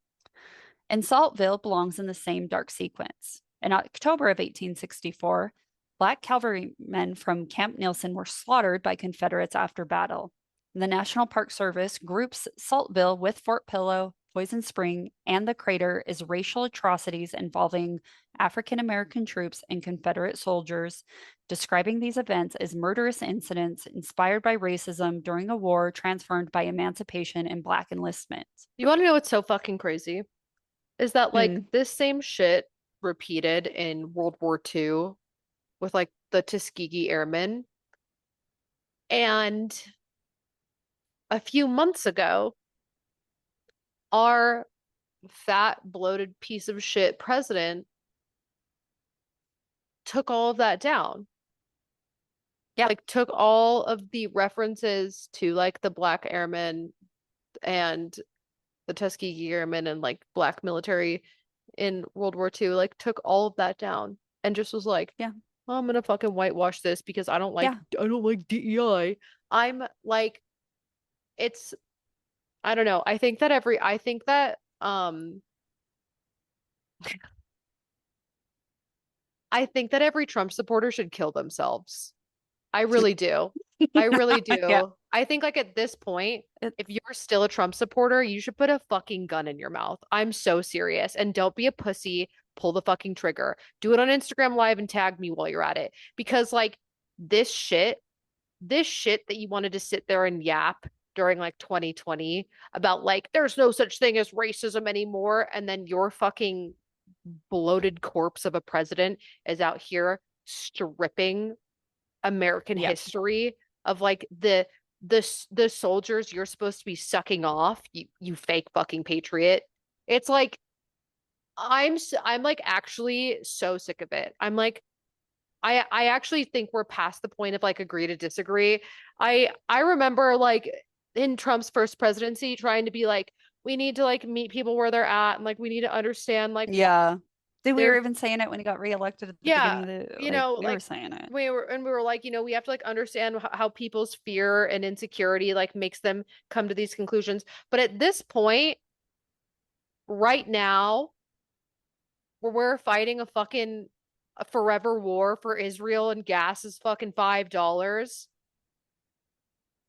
And Saltville belongs in the same dark sequence. In October of 1864, Black cavalrymen from Camp Nelson were slaughtered by Confederates after battle. The National Park Service groups Saltville with Fort Pillow, Poison Spring, and the crater as racial atrocities involving African American troops and Confederate soldiers, describing these events as murderous incidents inspired by racism during a war transformed by emancipation and Black enlistment. You want to know what's so fucking crazy? Is that this same shit repeated in World War II with like the Tuskegee Airmen. And a few months ago, our fat, bloated piece of shit president took all of that down. Yeah. Like took all of the references to like the Black Airmen and the Tuskegee Airmen and like Black military in World War II, like took all of that down and just was like, yeah, well, I'm gonna fucking whitewash this because I don't like DEI. I'm like, it's, I don't know. I think that I think that every Trump supporter should kill themselves. I really do. I really do. Yeah. I think like at this point, if you're still a Trump supporter, you should put a fucking gun in your mouth. I'm so serious. And don't be a pussy. Pull the fucking trigger. Do it on Instagram Live and tag me while you're at it. Because like this shit that you wanted to sit there and yap during like 2020 about like there's no such thing as racism anymore, and then your fucking bloated corpse of a president is out here stripping American history of like the soldiers you're supposed to be sucking off, you fake fucking patriot. It's like I'm like actually so sick of it. I'm like I actually think we're past the point of like agree to disagree. I remember like in Trump's first presidency trying to be like we need to like meet people where they're at and like we need to understand like we were even saying it when he got reelected at the beginning of the, you know, we like were saying it. We were like, you know, we have to like understand how people's fear and insecurity like makes them come to these conclusions. But at this point, right now, where we're fighting a forever war for Israel and gas is fucking $5.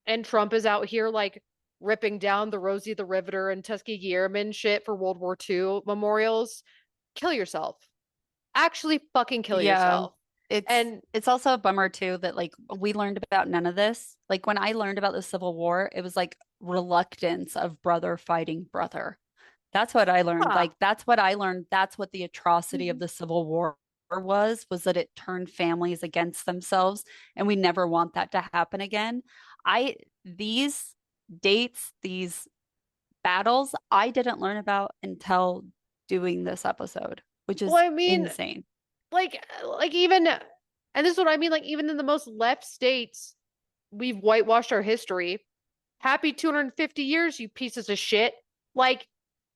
And Trump is out here like ripping down the Rosie the Riveter and Tuskegee Airmen shit for World War II memorials. Kill yourself. Actually fucking kill Yeah. yourself. It's And it's also a bummer too that like we learned about none of this. Like when I learned about the Civil War, it was like reluctance of brother fighting brother. That's what I learned. ah, Like that's what I learned. That's what the atrocity of the Civil War was that it turned families against themselves, and we never want that to happen again. I these dates, these battles, I didn't learn about until doing this episode, which well, is I mean, insane. like even, and this is what I mean, like even in the most left states, we've whitewashed our history. Happy 250 years, you pieces of shit. Like,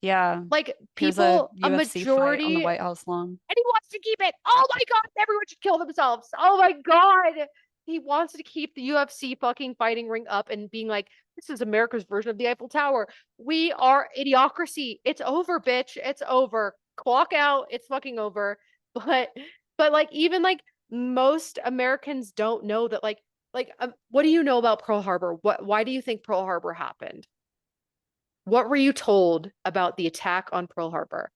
Yeah. like Here's a people, a UFC fight on the majority, White House lawn. and he wants to keep it. Oh my God, everyone should kill themselves. Oh my God. He wants to keep the UFC fucking fighting ring up and being like, this is America's version of the Eiffel Tower. We are idiocracy. It's over, bitch. It's over. Clock out. It's fucking over. But, but like, even like most Americans don't know that, what do you know about Pearl Harbor? Why do you think Pearl Harbor happened? What were you told about the attack on Pearl Harbor?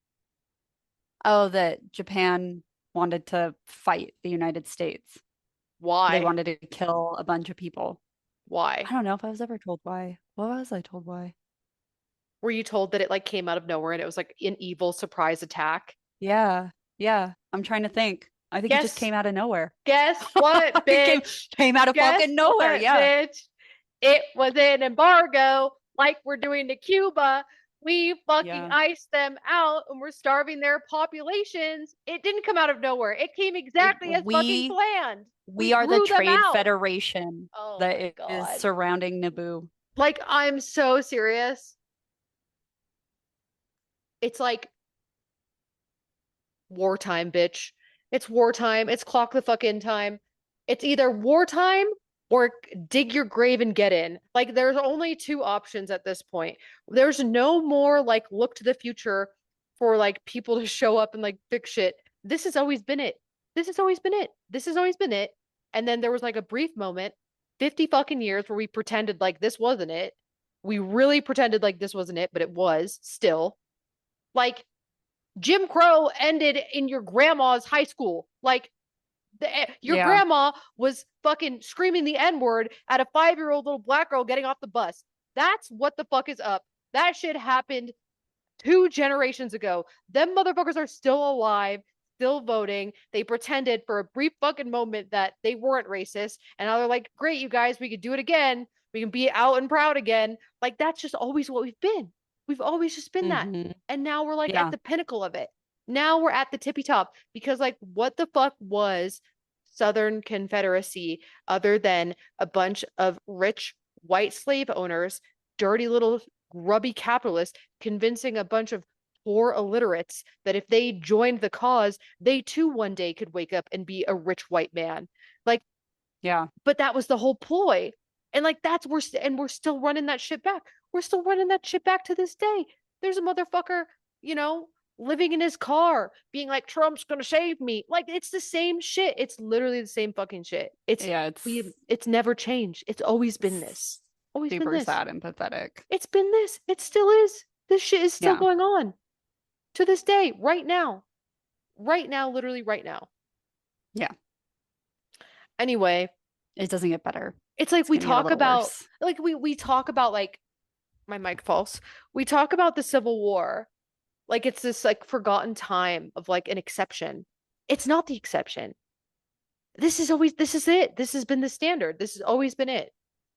Oh, that Japan wanted to fight the United States. They Why? wanted to kill a bunch of people. Why? I don't know if I was ever told why. What was I told why? Were you told that it like came out of nowhere and it was like an evil surprise attack? Yeah. Yeah. I'm trying to think. I think it just Guess came out of nowhere. guess what, It came bitch? came out of Guess fucking nowhere. what, Yeah. bitch? It was an embargo like we're doing to Cuba. We fucking Yeah. iced them out and we're starving their populations. It didn't come out of nowhere. It came It, exactly as fucking planned. We we are the grew them trade out. federation Oh that my is God. surrounding Naboo. Like, I'm so serious. It's like wartime, bitch. It's wartime. It's clock the fuck in time. It's either wartime or dig your grave and get in. Like, there's only two options at this point. There's no more like look to the future for like people to show up and like fix shit. This has always been it. This has always been it. This has always been it. And then there was like a brief moment, 50 fucking years, where we pretended like this wasn't it. We really pretended like this wasn't it, but it was still. Like, Jim Crow ended in your grandma's high school. Like, your Yeah. grandma was fucking screaming the N-word at a 5-year-old little black girl getting off the bus. That's what the fuck is up. That shit happened 2 generations ago. Them motherfuckers are still alive, still voting. They pretended for a brief fucking moment that they weren't racist. And now they're like, great, you guys, we could do it again. We can be out and proud again. Like, that's just always what we've been. We've always just been that. Hmm. And now we're like at Yeah. the pinnacle of it. Now we're at the tippy top because, like, what the fuck was Southern Confederacy other than a bunch of rich white slave owners, dirty little grubby capitalists convincing a bunch of poor illiterates that if they joined the cause, they too one day could wake up and be a rich white man. Like, Yeah. but that was the whole ploy. And like we're still running that shit back. We're still running that shit back to this day. There's a motherfucker, you know, living in his car, being like, Trump's gonna save me. Like, it's the same shit. It's literally the same fucking shit. Yeah. It's never changed. It's always been this. Always been Super this. sad and pathetic. It's been this. It still is. This shit is still Yeah. going on to this day, right now. Right now, literally right now. Yeah. Anyway, It doesn't get better. it's like It's gonna get a little worse. we talk about like my mic false. We talk about the Civil War like it's this like forgotten time of like an exception. It's not the exception. This is it. This has been the standard. This has always been it.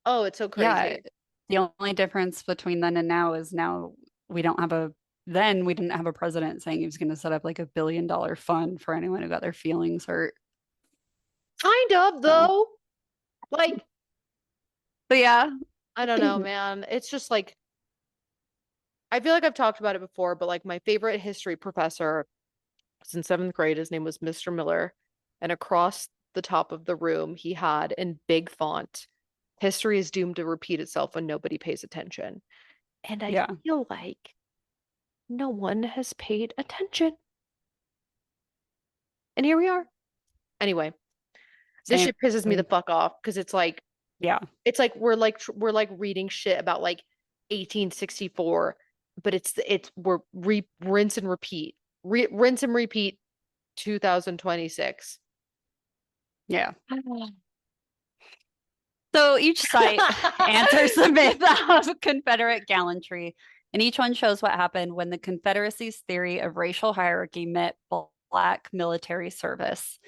Oh, it's so Yeah. crazy. The only difference between then and now is now we don't have a then we didn't have a president saying he was going to set up like $1 billion fund for anyone who got their feelings hurt. Kind of So, though. Like, but yeah, I don't know, man. It's just like I feel like I've talked about it before, but like my favorite history professor was in 7th grade. His name was Mr. Miller. And across the top of the room, he had in big font, history is doomed to repeat itself when nobody pays attention. And I yeah, feel like no one has paid attention. And here we are. Anyway, this Same. shit pisses me the fuck off because it's like Yeah. we're like reading shit about like 1864, but we're rinse and repeat, rinse and repeat 2026. Yeah. So each site answers the myth of Confederate gallantry, and each one shows what happened when the Confederacy's theory of racial hierarchy met Black military service.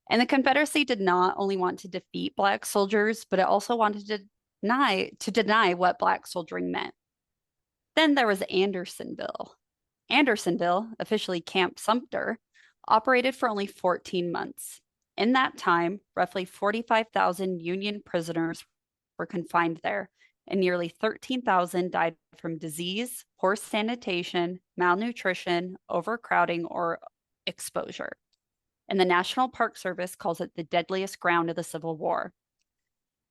And the Confederacy did not only want to defeat Black soldiers, but it also wanted to deny what Black soldiering meant. Then there was Andersonville. Andersonville, officially Camp Sumter, operated for only 14 months. In that time, roughly 45,000 Union prisoners were confined there, and nearly 13,000 died from disease, poor sanitation, malnutrition, overcrowding, or exposure. And the National Park Service calls it the deadliest ground of the Civil War.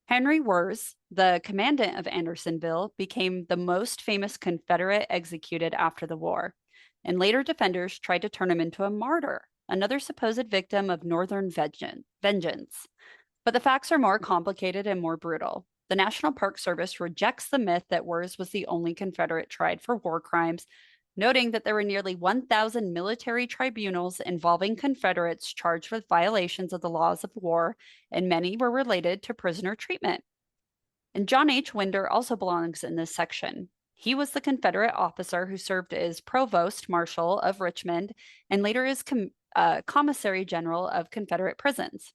Henry Wirz, the commandant of Andersonville, became the most famous Confederate executed after the war, and later defenders tried to turn him into a martyr, another supposed victim of Northern vengeance. But the facts are more complicated and more brutal. The National Park Service rejects the myth that Wirz was the only Confederate tried for war crimes, noting that there were nearly 1,000 military tribunals involving Confederates charged with violations of the laws of war, and many were related to prisoner treatment. And John H. Winder also belongs in this section. He was the Confederate officer who served as provost marshal of Richmond and later as commissary general of Confederate prisons.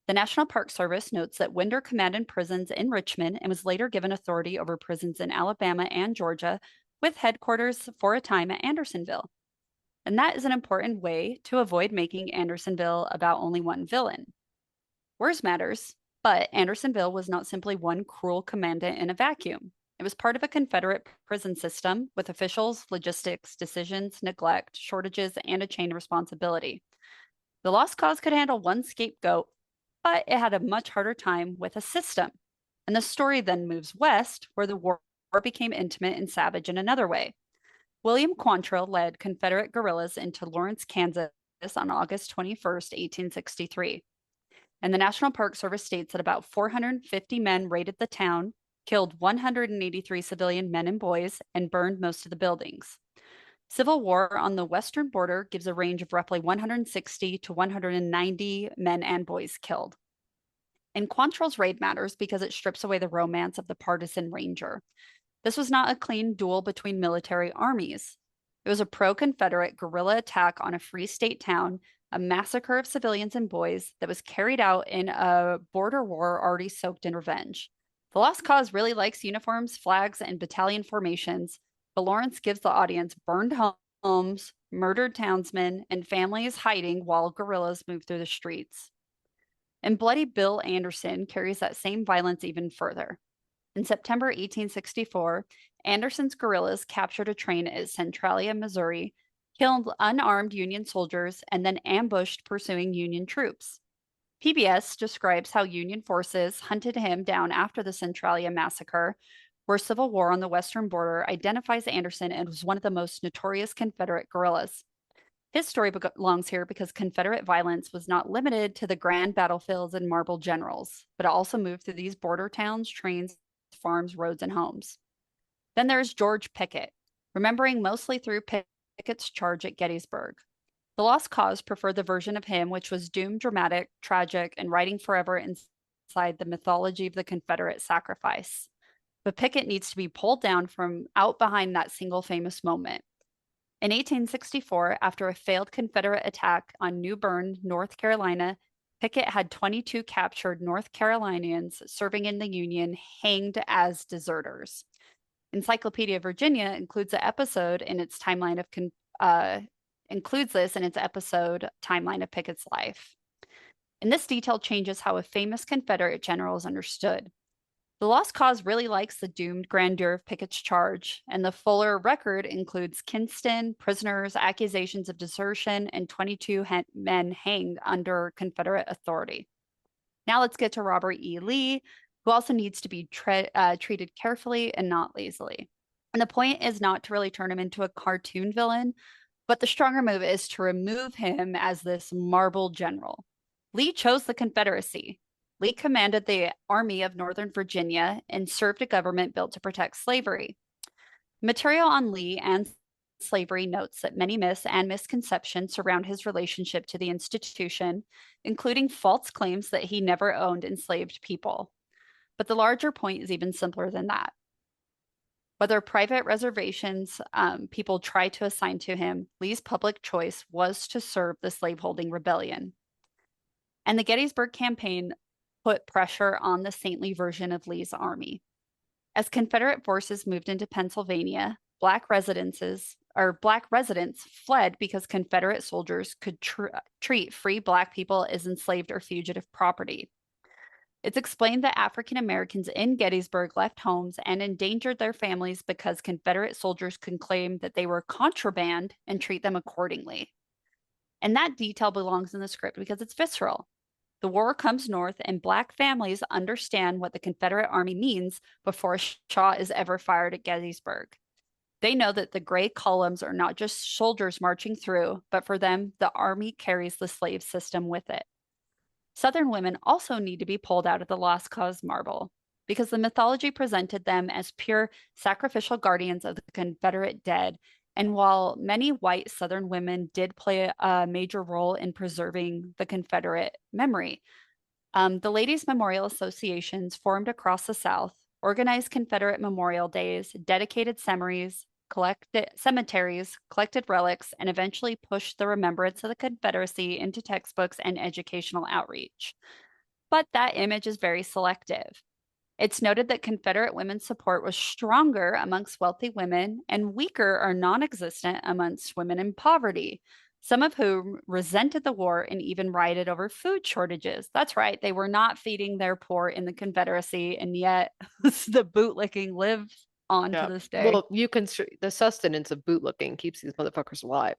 The National Park Service notes that Winder commanded prisons in Richmond and was later given authority over prisons in Alabama and Georgia, with headquarters for a time at Andersonville. And that is an important way to avoid making Andersonville about only one villain. Wirz matters, but Andersonville was not simply one cruel commandant in a vacuum. It was part of a Confederate prison system with officials, logistics, decisions, neglect, shortages, and a chain of responsibility. The Lost Cause could handle one scapegoat, but it had a much harder time with a system. And the story then moves west, where the war became intimate and savage in another way. William Quantrill led Confederate guerrillas into Lawrence, Kansas on August 21st, 1863. And the National Park Service states that about 450 men raided the town, killed 183 civilian men and boys, and burned most of the buildings. Civil war on the western border gives a range of roughly 160 to 190 men and boys killed. And Quantrill's raid matters because it strips away the romance of the partisan ranger. This was not a clean duel between military armies. It was a pro-Confederate guerrilla attack on a free state town, a massacre of civilians and boys that was carried out in a border war already soaked in revenge. The Lost Cause really likes uniforms, flags, and battalion formations, but Lawrence gives the audience burned homes, murdered townsmen, and families hiding while guerrillas move through the streets. And Bloody Bill Anderson carries that same violence even further. In September 1864, Anderson's guerrillas captured a train at Centralia, Missouri, killed unarmed Union soldiers, and then ambushed pursuing Union troops. PBS describes how Union forces hunted him down after the Centralia massacre, where civil war on the western border identifies Anderson as one of the most notorious Confederate guerrillas. His story belongs here because Confederate violence was not limited to the grand battlefields and marble generals, but it also moved through these border towns, trains, farms, roads, and homes. Then there's George Pickett, remembering mostly through Pickett's charge at Gettysburg. The Lost Cause preferred the version of him which was doomed, dramatic, tragic, and writing forever inside the mythology of the Confederate sacrifice. But Pickett needs to be pulled down from out behind that single famous moment. In 1864, after a failed Confederate attack on New Bern, North Carolina, Pickett had 22 captured North Carolinians serving in the Union hanged as deserters. Encyclopedia Virginia includes an episode in its timeline of timeline of Pickett's life. And this detail changes how a famous Confederate general is understood. The Lost Cause really likes the doomed grandeur of Pickett's charge, and the fuller record includes Kinston, prisoners, accusations of desertion, and 22 men hanged under Confederate authority. Now let's get to Robert E. Lee, who also needs to be treated carefully and not lazily. And the point is not to really turn him into a cartoon villain, but the stronger move is to remove him as this marble general. Lee chose the Confederacy. Lee commanded the Army of Northern Virginia and served a government built to protect slavery. Material on Lee and slavery notes that many myths and misconceptions surround his relationship to the institution, including false claims that he never owned enslaved people. But the larger point is even simpler than that. Whether private reservations people tried to assign to him, Lee's public choice was to serve the slaveholding rebellion. And the Gettysburg Campaign put pressure on the saintly version of Lee's army. As Confederate forces moved into Pennsylvania, Black residents fled because Confederate soldiers could treat free Black people as enslaved or fugitive property. It's explained that African Americans in Gettysburg left homes and endangered their families because Confederate soldiers could claim that they were contraband and treat them accordingly. And that detail belongs in the script because it's visceral. The war comes north, and Black families understand what the Confederate Army means before a shot is ever fired at Gettysburg. They know that the gray columns are not just soldiers marching through, but for them, the Army carries the slave system with it. Southern women also need to be pulled out of the lost cause marble because the mythology presented them as pure sacrificial guardians of the Confederate dead. And while many white Southern women did play a major role in preserving the Confederate memory, the Ladies' Memorial Associations formed across the South, organized Confederate Memorial Days, dedicated cemeteries, collected relics, and eventually pushed the remembrance of the Confederacy into textbooks and educational outreach. But that image is very selective. It's noted that Confederate women's support was stronger amongst wealthy women and weaker or non-existent amongst women in poverty, some of whom resented the war and even rioted over food shortages. That's right, they were not feeding their poor in the Confederacy, and yet the bootlicking lives on to this day. Well, the sustenance of bootlicking keeps these motherfuckers alive.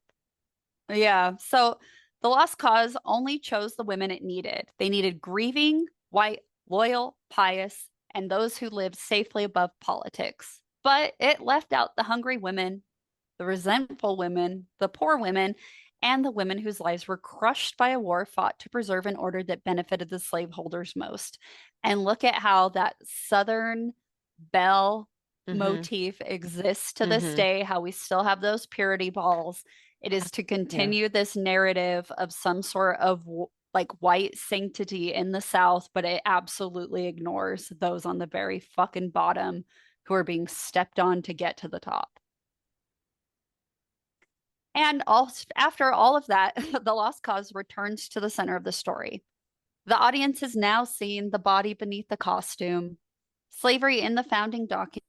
Yeah. So the lost cause only chose the women it needed. They needed grieving, white, loyal, pious, and those who lived safely above politics. But it left out the hungry women, the resentful women, the poor women, and the women whose lives were crushed by a war fought to preserve an order that benefited the slaveholders most. And look at how that Southern belle motif exists to this day, how we still have those purity balls. It is to continue this narrative of some sort of like white sanctity in the South, but it absolutely ignores those on the very fucking bottom who are being stepped on to get to the top. And after all of that, the lost cause returns to the center of the story. The audience has now seen the body beneath the costume, slavery in the founding documents,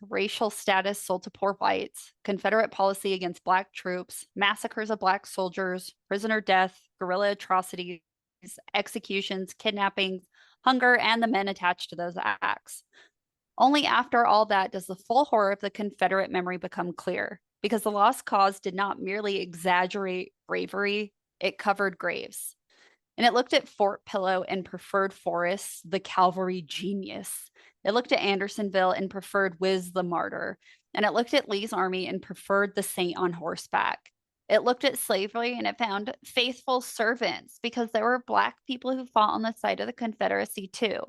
racial status sold to poor whites, Confederate policy against Black troops, massacres of Black soldiers, prisoner death, guerrilla atrocities, executions, kidnappings, hunger, and the men attached to those acts. Only after all that does the full horror of the Confederate memory become clear, because the lost cause did not merely exaggerate bravery, it covered graves. And it looked at Fort Pillow and preferred Forrest, the cavalry genius. It looked at Andersonville and preferred Wiz, the martyr. And it looked at Lee's army and preferred the saint on horseback. It looked at slavery and it found faithful servants because there were Black people who fought on the side of the Confederacy too.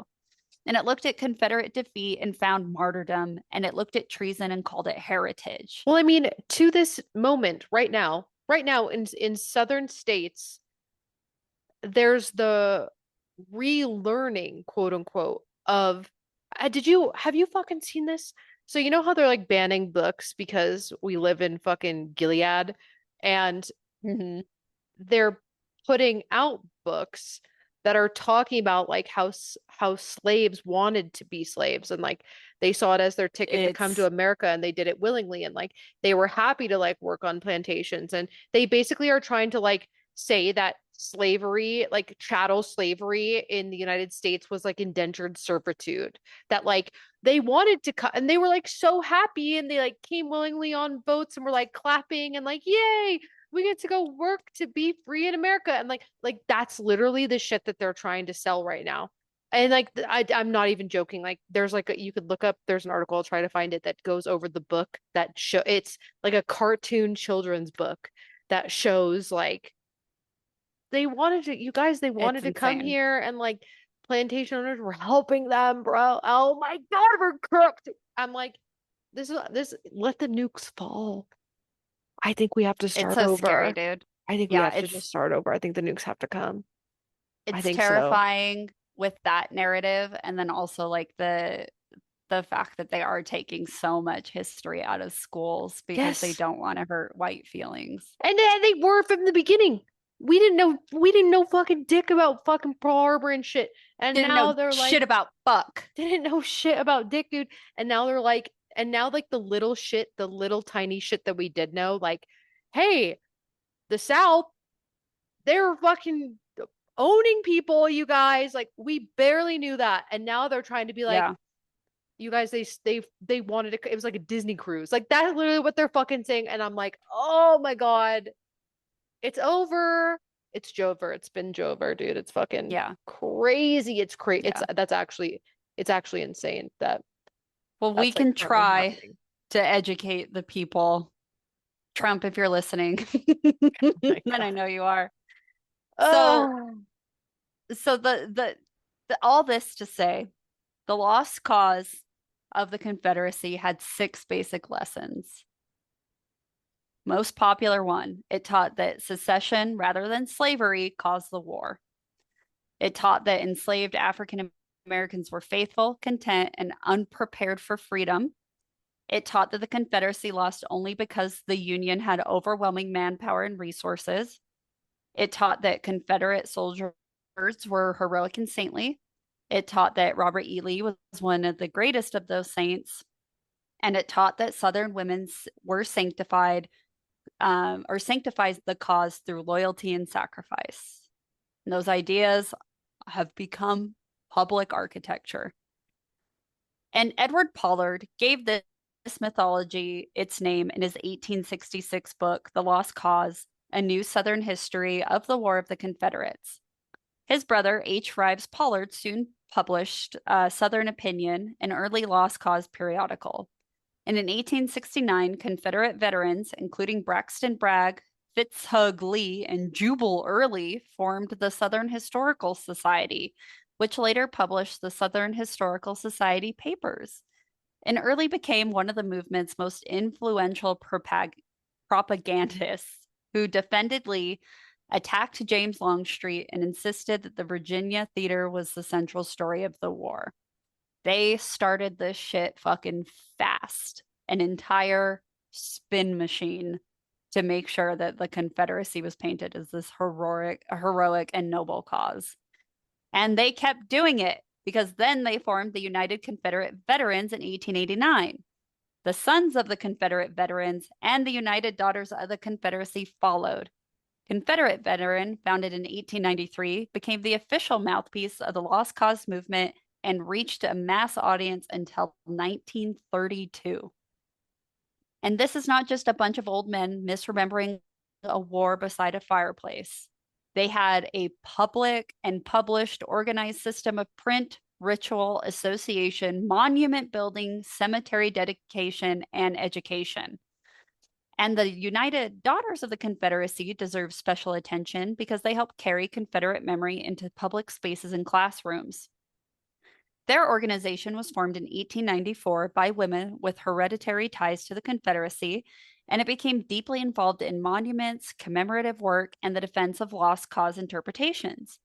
And it looked at Confederate defeat and found martyrdom. And it looked at treason and called it heritage. Well, I mean, to this moment, right now in Southern states, there's the relearning, quote unquote, of have you fucking seen this? So you know how they're like banning books because we live in fucking Gilead, and they're putting out books that are talking about like how slaves wanted to be slaves, and like they saw it as their ticket to come to America, and they did it willingly, and like they were happy to like work on plantations, and they basically are trying to like say that slavery, like chattel slavery in the United States, was like indentured servitude, that like they wanted to cut, and they were like so happy, and they like came willingly on boats and were like clapping and like, yay, we get to go work to be free in America. And like that's literally the shit that they're trying to sell right now. And like I'm not even joking, like there's like you could look up, there's an article, I'll try to find it, that goes over the book that it's like a cartoon children's book that shows like they wanted to, you guys, they wanted to come insane. here and like plantation owners were helping them, bro. Oh my God, we're cooked. I'm like, this, let the nukes fall. I think we have to It's start so scary, over. dude. I think we Yeah, have to just start over. I think the nukes have to come. I it's think so. terrifying with that narrative, and then also like the fact that they are taking so much history out of schools because they Yes. don't want to hurt white feelings. And they were from the beginning. We didn't know fucking dick about fucking Pearl Harbor and shit. And Didn't now know they're shit like, about fuck. didn't know shit about dick, dude. And now they're like, and now like the little shit, the little tiny shit that we did know, like, hey, the South, they're fucking owning people, you guys. Like, we barely knew that. And now they're trying to be like, Yeah. you guys, they wanted it. It was like a Disney cruise. Like that's literally what they're fucking saying. And I'm like, oh my God, it's over. It's Jover. It's been Jover, dude. It's fucking Yeah. crazy. It's crazy. Yeah. It's actually insane that Well, we that's like can currently try happening. to educate the people. Trump, if you're listening, Oh my and I God. know you are. So, Oh, so the all this to say, the lost cause of the Confederacy had 6 basic lessons. Most popular one, it taught that secession rather than slavery caused the war. It taught that enslaved African Americans were faithful, content, and unprepared for freedom. It taught that the Confederacy lost only because the Union had overwhelming manpower and resources. It taught that Confederate soldiers were heroic and saintly. It taught that Robert E. Lee was one of the greatest of those saints. And it taught that Southern women were sanctified or sanctifies the cause through loyalty and sacrifice. And those ideas have become public architecture. And Edward Pollard gave this mythology its name in his 1866 book, The Lost Cause, A New Southern History of the War of the Confederates. His brother, H. Rives Pollard, soon published Southern Opinion, an early Lost Cause periodical. And in 1869, Confederate veterans, including Braxton Bragg, Fitzhugh Lee, and Jubal Early, formed the Southern Historical Society, which later published the Southern Historical Society Papers, and Early became one of the movement's most influential propagandists who defended Lee, attacked James Longstreet, and insisted that the Virginia theater was the central story of the war. They started this shit fucking fast, an entire spin machine to make sure that the Confederacy was painted as this heroic and noble cause. And they kept doing it because then they formed the United Confederate Veterans in 1889. The Sons of the Confederate Veterans and the United Daughters of the Confederacy followed. Confederate Veteran, founded in 1893, became the official mouthpiece of the Lost Cause movement and reached a mass audience until 1932. And this is not just a bunch of old men misremembering a war beside a fireplace. They had a public and published organized system of print, ritual, association, monument building, cemetery dedication, and education. And the United Daughters of the Confederacy deserve special attention because they help carry Confederate memory into public spaces and classrooms. Their organization was formed in 1894 by women with hereditary ties to the Confederacy, and it became deeply involved in monuments, commemorative work, and the defense of lost cause interpretations.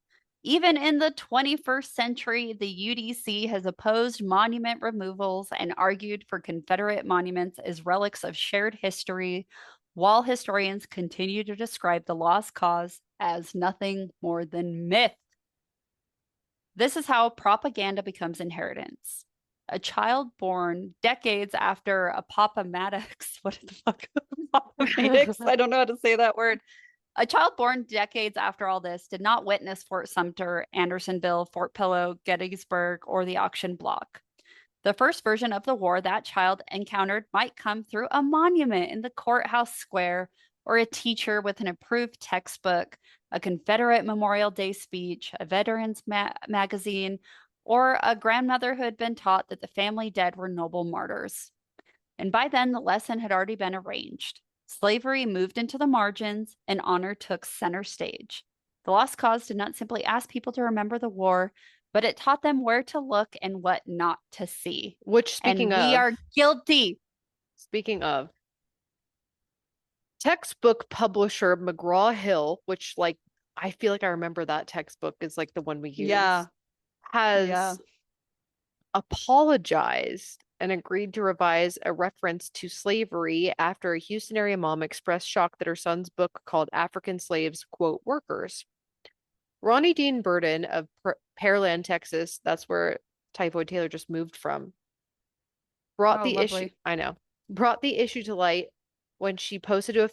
Even in the 21st century, the UDC has opposed monument removals and argued for Confederate monuments as relics of shared history, while historians continue to describe the lost cause as nothing more than myth. This is how propaganda becomes inheritance. A child born decades after Appomattox, what the fuck? Appomattox? I don't know how to say that word. A child born decades after all this did not witness Fort Sumter, Andersonville, Fort Pillow, Gettysburg, or the auction block. The first version of the war that child encountered might come through a monument in the courthouse square, or a teacher with an approved textbook, a Confederate Memorial Day speech, a veterans magazine, or a grandmother who had been taught that the family dead were noble martyrs. And by then, the lesson had already been arranged. Slavery moved into the margins, and honor took center stage. The Lost Cause did not simply ask people to remember the war, but it taught them where to look and what not to see. Which, And we are guilty. Speaking of, textbook publisher McGraw-Hill, which like I feel like I remember that textbook is like the one we use, has apologized and agreed to revise a reference to slavery after a Houston area mom expressed shock that her son's book called African Slaves, quote, workers. Ronnie Dean Burden of Pearland, Texas, that's where Typhoid Taylor just moved from, brought the issue to light when she posted to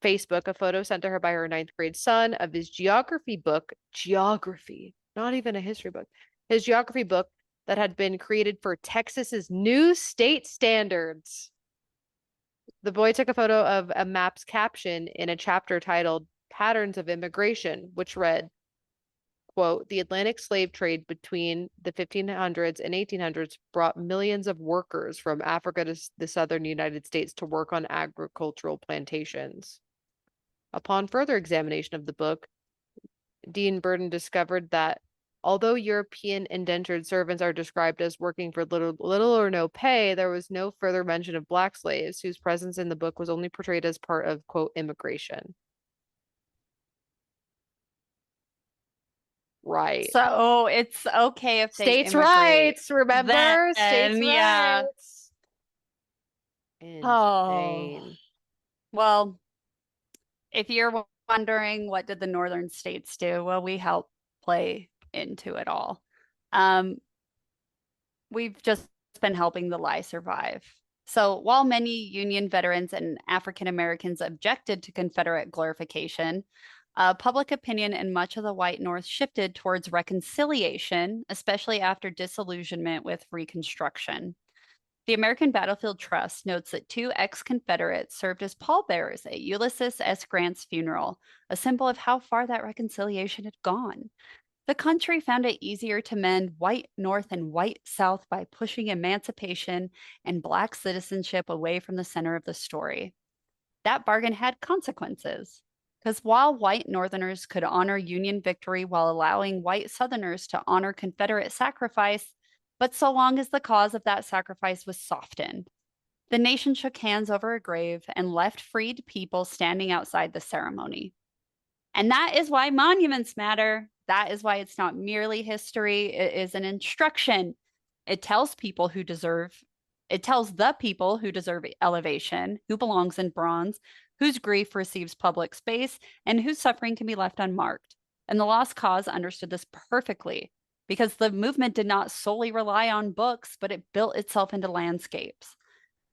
Facebook a photo sent to her by her 9th grade son of his geography book, not even a history book, his geography book that had been created for Texas's new state standards. The boy took a photo of a map's caption in a chapter titled Patterns of Immigration, which read, quote, the Atlantic slave trade between the 1500s and 1800s brought millions of workers from Africa to the southern United States to work on agricultural plantations. Upon further examination of the book, Dean Burden discovered that although European indentured servants are described as working for little or no pay, there was no further mention of black slaves, whose presence in the book was only portrayed as part of, quote, immigration. Right. So it's okay if they states' immigrate. rights, remember? Then, states' rights. Insane. Oh. Well, if you're wondering what did the northern states do, well, we helped play into it all. We've just been helping the lie survive. So while many Union veterans and African Americans objected to Confederate glorification, public opinion in much of the white North shifted towards reconciliation, especially after disillusionment with Reconstruction. The American Battlefield Trust notes that 2 ex-Confederates served as pallbearers at Ulysses S. Grant's funeral, a symbol of how far that reconciliation had gone. The country found it easier to mend white North and white South by pushing emancipation and Black citizenship away from the center of the story. That bargain had consequences, because while white Northerners could honor Union victory while allowing white Southerners to honor Confederate sacrifice, but so long as the cause of that sacrifice was softened, the nation shook hands over a grave and left freed people standing outside the ceremony. And that is why monuments matter. That is why it's not merely history. It is an instruction. It tells the people who deserve elevation, who belongs in bronze, whose grief receives public space, and whose suffering can be left unmarked. And the Lost Cause understood this perfectly, because the movement did not solely rely on books, but it built itself into landscapes.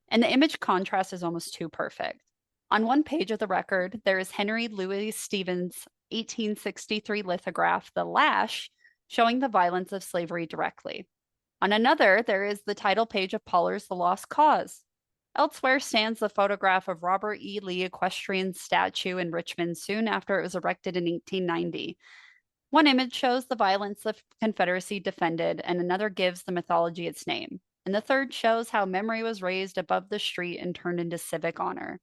And the image contrast is almost too perfect. On one page of the record, there is Henry Louis Stevens' 1863 lithograph, The Lash, showing the violence of slavery directly. On another, there is the title page of Poller's The Lost Cause. Elsewhere stands the photograph of Robert E. Lee equestrian statue in Richmond soon after it was erected in 1890. One image shows the violence the Confederacy defended, and another gives the mythology its name. And the third shows how memory was raised above the street and turned into civic honor.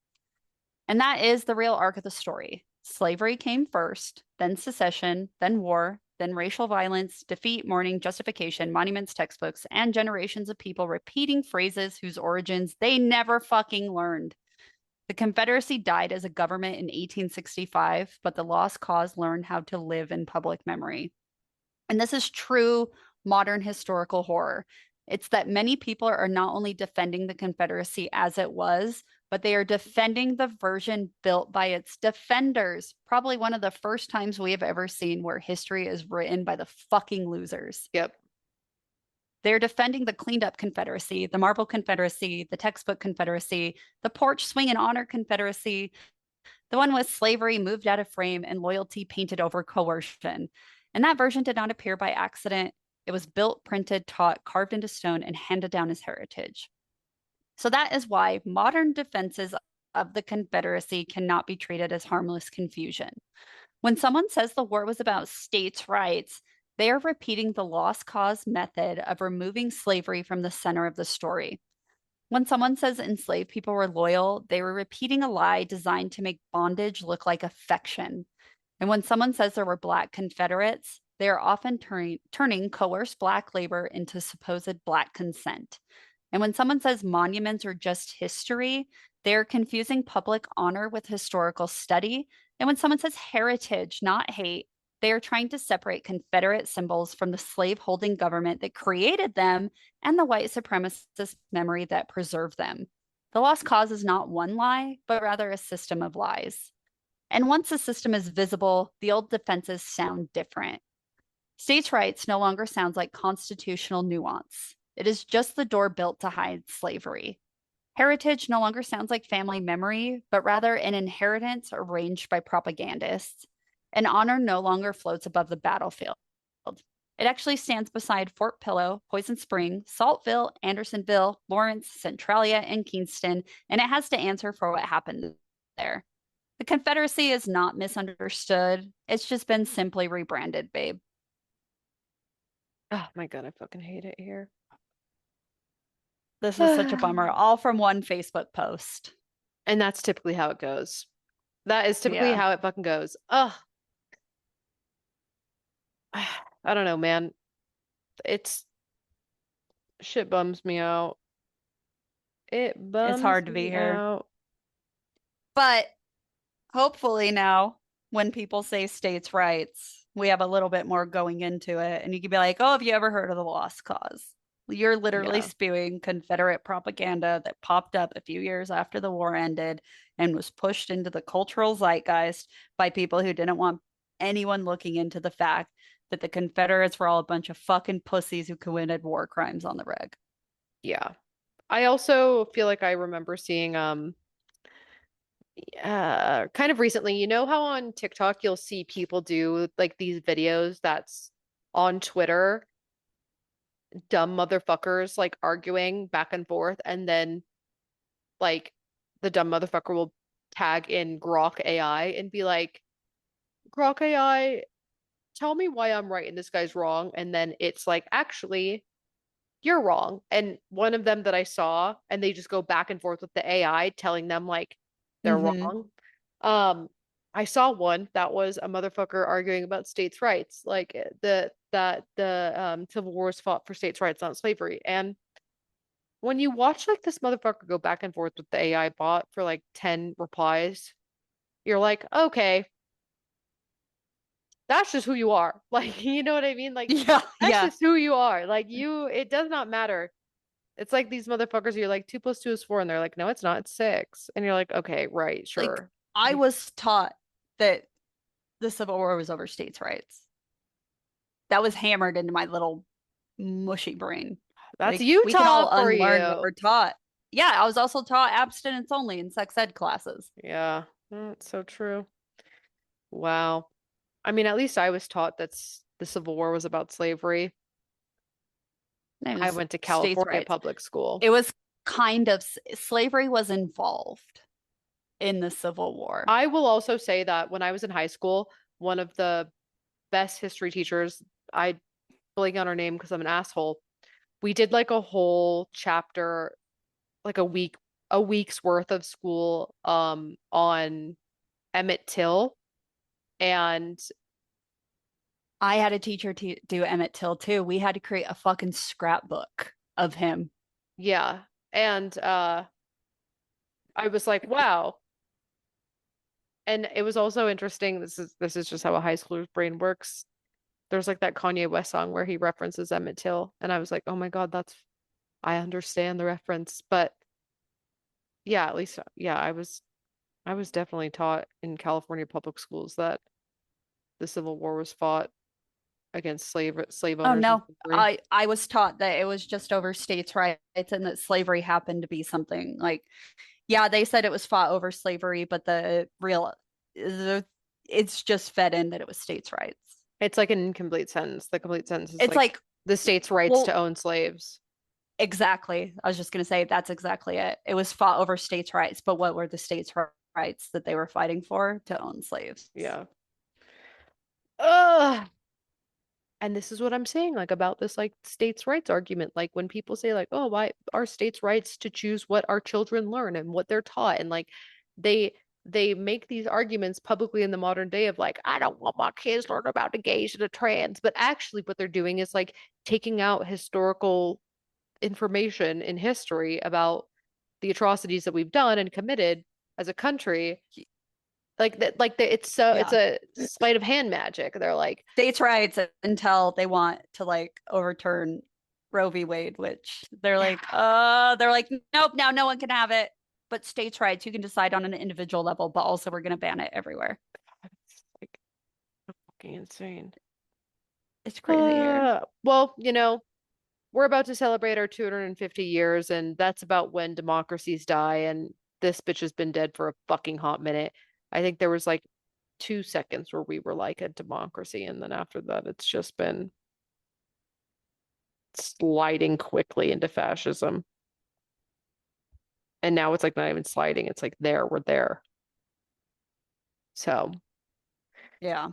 And that is the real arc of the story. Slavery came first, then secession, then war, then racial violence, defeat, mourning, justification, monuments, textbooks, and generations of people repeating phrases whose origins they never fucking learned. The Confederacy died as a government in 1865, but the Lost Cause learned how to live in public memory. And this is true modern historical horror. It's that many people are not only defending the Confederacy as it was, but they are defending the version built by its defenders. Probably one of the first times we have ever seen where history is written by the fucking losers. Yep. They're defending the cleaned up Confederacy, the Marble Confederacy, the textbook Confederacy, the porch swing and honor Confederacy, the one with slavery moved out of frame and loyalty painted over coercion. And that version did not appear by accident. It was built, printed, taught, carved into stone, and handed down as heritage. So that is why modern defenses of the Confederacy cannot be treated as harmless confusion. When someone says the war was about states' rights, they are repeating the Lost Cause method of removing slavery from the center of the story. When someone says enslaved people were loyal, they were repeating a lie designed to make bondage look like affection. And when someone says there were Black Confederates, they are often turning coerced Black labor into supposed Black consent. And when someone says monuments are just history, they're confusing public honor with historical study. And when someone says heritage, not hate, they are trying to separate Confederate symbols from the slaveholding government that created them and the white supremacist memory that preserved them. The lost cause is not one lie, but rather a system of lies. And once a system is visible, the old defenses sound different. States' rights no longer sounds like constitutional nuance. It is just the door built to hide slavery. Heritage no longer sounds like family memory, but rather an inheritance arranged by propagandists. And honor no longer floats above the battlefield. It actually stands beside Fort Pillow, Poison Spring, Saltville, Andersonville, Lawrence, Centralia, and Kingston, and it has to answer for what happened there. The Confederacy is not misunderstood. It's just been simply rebranded, babe. Oh my God, I fucking hate it here. This is such a bummer. All from one Facebook post. And that's typically how it goes. That is typically how it fucking goes. Ugh. I don't know, man. Shit bums me out. It bums It's hard to be me here. out. But hopefully now, when people say states' rights, we have a little bit more going into it. And you can be like, oh, have you ever heard of the Lost Cause? You're literally spewing Confederate propaganda that popped up a few years after the war ended and was pushed into the cultural zeitgeist by people who didn't want anyone looking into the fact that the Confederates were all a bunch of fucking pussies who committed war crimes on the reg. Yeah. I also feel like I remember seeing kind of recently, you know how on TikTok you'll see people do like these videos that's on Twitter, dumb motherfuckers like arguing back and forth, and then like the dumb motherfucker will tag in Grok AI and be like, Grok AI, tell me why I'm right and this guy's wrong. And then it's like, actually, you're wrong. And one of them that I saw, and they just go back and forth with the AI telling them like they're wrong. I saw one that was a motherfucker arguing about states' rights, like the Civil War was fought for states' rights, not slavery. And when you watch like this motherfucker go back and forth with the AI bot for like 10 replies, you're like, okay, that's just who you are. Like, you know what I mean? Like, that's just who you are. Like, it does not matter. It's like these motherfuckers, you're like, 2 + 2 is 4, and they're like, no, it's not, it's 6. And you're like, okay, right, sure. Like, I was taught that the Civil War was over states' rights. That was hammered into my little mushy brain. That's like, Utah we can all for unlearn you. what we're taught. Yeah, I was also taught abstinence only in sex ed classes. Yeah, that's so true. Wow. I mean, at least I was taught that the Civil War was about slavery. I went to California public school. It was kind of slavery was involved in the Civil War. I will also say that when I was in high school, one of the best history teachers, I blank on her name because I'm an asshole. We did like a whole chapter, like a week's worth of school on Emmett Till. And I had a teacher to do Emmett Till too. We had to create a fucking scrapbook of him. Yeah. And I was like, wow. And it was also interesting. This is just how a high schooler's brain works. There's like that Kanye West song where he references Emmett Till, and I was like, oh my God, I understand the reference. But yeah, at least I was definitely taught in California public schools that the Civil War was fought against slave owners. Oh no, I was taught that it was just over states' rights and that slavery happened to be something like, yeah, they said it was fought over slavery, but it's just fed in that it was states' rights. It's like an incomplete sentence. The complete sentence is it's like the states' rights to own slaves. Exactly. I was just going to say that's exactly it. It was fought over states' rights, but what were the states' rights that they were fighting for? To own slaves. Yeah. Ugh. And this is what I'm saying, like about this like states' rights argument. Like when people say like, oh, why are states' rights to choose what our children learn and what they're taught, and like they they make these arguments publicly in the modern day of like, I don't want my kids learning about the gays and the trans. But actually, what they're doing is like taking out historical information in history about the atrocities that we've done and committed as a country. It's a sleight of hand magic. They're like states' rights until they want to like overturn Roe v. Wade, which they're like, nope, now no one can have it. But states' rights, you can decide on an individual level, but also we're going to ban it everywhere. It's like fucking insane. It's crazy here. Well, we're about to celebrate our 250 years, and that's about when democracies die, and this bitch has been dead for a fucking hot minute. I think there was like 2 seconds where we were like a democracy, and then after that, it's just been sliding quickly into fascism. And now it's like not even sliding, it's like we're there. So, yeah.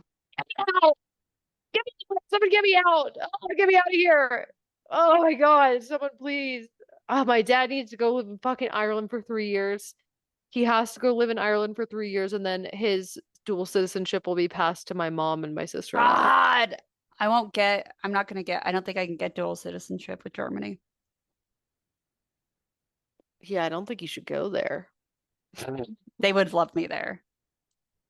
Someone get me out. Oh, get me out of here. Oh my God, someone please. Oh, my dad needs to go live in fucking Ireland for 3 years. He has to go live in Ireland for 3 years, and then his dual citizenship will be passed to my mom and my sister. God, I don't think I can get dual citizenship with Germany. Yeah, I don't think you should go there. They would love me there.